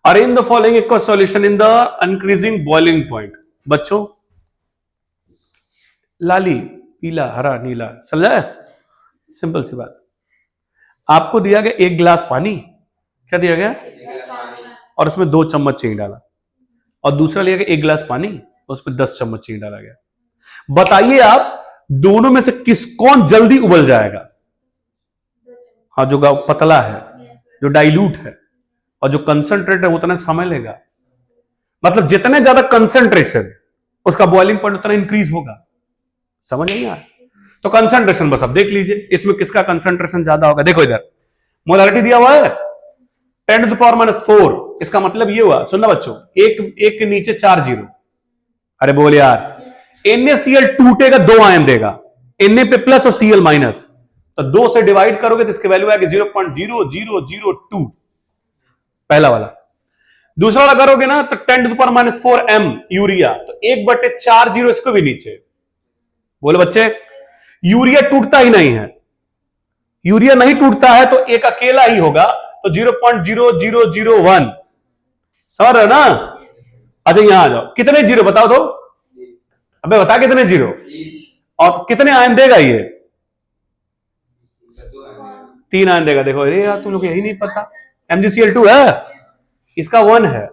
Arrange the following aqueous solution in the increasing boiling point. बच्चों लाली, पीला, हरा, नीला, चल जाए? सिंपल सी बात। आपको दिया गया 1 गिलास पानी, क्या दिया गया? और उसमें 2 चम्मच चीनी डाला, और दूसरा लिया गया 1 गिलास पानी, उसमें 10 चम्मच चीनी डाला गया। बताइए आप दोनों में से कौन जल्दी उबल जाएगा? हाँ, जो पतला है, जो डाइल्यूट है, और जो कंसंट्रेट है उतना समय लेगा। मतलब जितने ज्यादा कंसंट्रेशन, उसका बॉइलिंग पॉइंट उतना इंक्रीज होगा। समझ नहीं आया? तो कंसंट्रेशन बस अब देख लीजिए, इसमें किसका कंसंट्रेशन ज्यादा होगा। देखो इधर मोलारिटी दिया हुआ है 10⁻⁴। इसका मतलब ये हुआ, सुनना बच्चों, एक के नीचे 4 जीरो। अरे बोल यार, NaCl टूटेगा 2 आयन देगा, Na पे प्लस और Cl माइनस, तो 2 से डिवाइड करोगे तो इसकी वैल्यू आएगी 0.0002, पहला वाला। दूसरा वाला करोगे ना तो 10⁻⁴ m यूरिया, तो 1/4 जीरो इसको भी नीचे। बोलो बच्चे, यूरिया टूटता ही नहीं है। यूरिया नहीं टूटता है तो एक अकेला ही होगा, तो 0.0001। समझ रहे हो ना? अच्छा यहां आ जाओ, कितने जीरो बताओ तो? अबे बता कितने जीरो, और कितने आयन देगा ये? 3 आयन देगा। देखो अरे यार तुम लोग यही नहीं पता, MgCl2 है, इसका 1 है,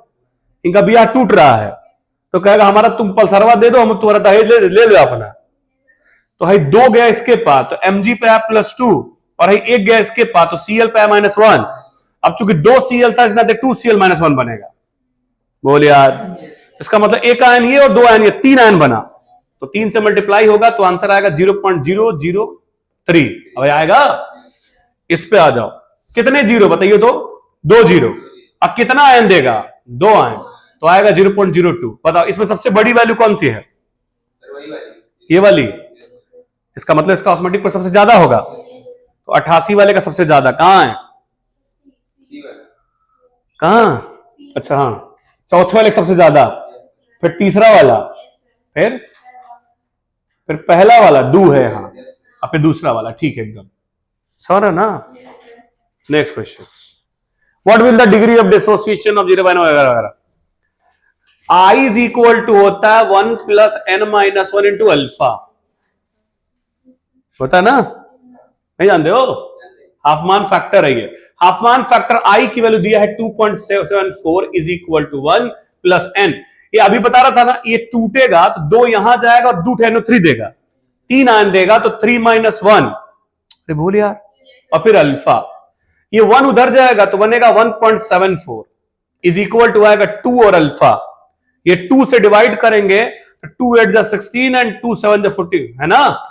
इनका बिया टूट रहा है, तो कहेगा हमारा तुम पल्सरवा दे दो, हम तुम्हारा दहेज ले लो अपना। तो है 2 गया इसके पास, तो Mg पे है +2, और है 1 गया इसके पास, तो Cl पे -1। अब चूंकि 2 Cl था, इसमें 2Cl -1 बनेगा। बोल यार, इसका मतलब 1 आयन ये और 2 आयन ये, 3 आयन बना, तो 3 से मल्टीप्लाई होगा तो आंसर आएगा 0.003। अब आएगा, इस पे आ जाओ, कितने जीरो बताइए तो? 2 जीरो। अब कितना आयन देगा? 2 आयन, तो आएगा 0.02। बताओ इसमें सबसे बड़ी वैल्यू कौन सी है? ये वाली। इसका मतलब इसका ऑस्मोटिक पर सबसे ज्यादा होगा, तो 88 वाले का सबसे ज्यादा कहां है? कहां? अच्छा हाँ, चौथे वाले का सबसे ज्यादा, फिर तीसरा वाला, फिर पहला वाला डू है, हाँ, और फिर दूसरा वाला। ठीक है, एकदम सर है ना। Next question, what will the degree of dissociation of 0 वगैरह वगैरह। आई इज इक्वल टू होता है 1 plus n minus 1 into alpha, होता है ना? नहीं जानते हो? हाफ मान फैक्टर है ये। हाफ मान फैक्टर आई की वैल्यू दिया है 2.74 is equal to 1 plus n। ये अभी बता रहा था ना, ये टूटेगा तो 2 यहां जाएगा और 2 10 3 देगा, 3 आयन देगा तो 3 माइनस 1, भूल यार, और फिर अल्फा, ये 1 उधर जाएगा तो बनेगा 1.74 इज इक्वल टू आएगा 2 और अल्फा, ये 2 से डिवाइड करेंगे तो 2 8 जा 16 एंड 2 7 जा 14, है ना?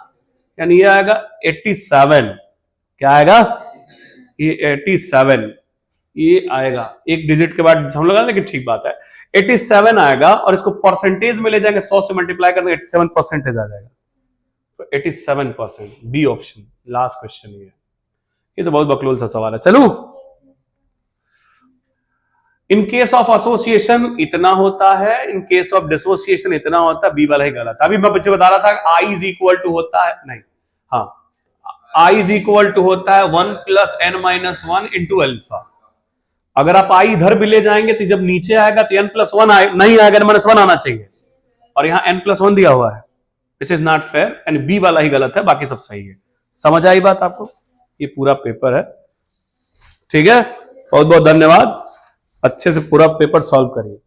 यानी ये आएगा 87। क्या आएगा? ये 87, ये आएगा एक डिजिट के बाद हम लगा लेकिन ठीक बात है, 87 आएगा। और इसको परसेंटेज में ले जाएंगे, 100 से मल्टीप्लाई करेंगे 87 परसेंटेज आ जाएगा, तो 87%, बी ऑप्शन लास्ट क्वेश्चन। ये तो बहुत बकलोल सा सवाल है। चलो, इन केस ऑफ एसोसिएशन इतना होता है, इन केस ऑफ डिसोसिएशन इतना होता है, बी वाला ही गलत। अभी मैं बच्चे बता रहा था आई इज इक्वल टू होता है, नहीं, हाँ, आई इज इक्वल टू होता है 1 plus n minus 1 into alpha. अगर आप आई इधर भी ले जाएंगे तो जब नीचे आएगा तो n प्लस 1 नहीं आएगा, -1 आना चाहिए, और यहां n प्लस 1 दिया हुआ है, which is not fair, and B वाला ही गलत है, बाकी सब सही है। समझ आई बात आपको? ये पूरा पेपर है, ठीक है। बहुत बहुत धन्यवाद, अच्छे से पूरा पेपर सॉल्व करिए।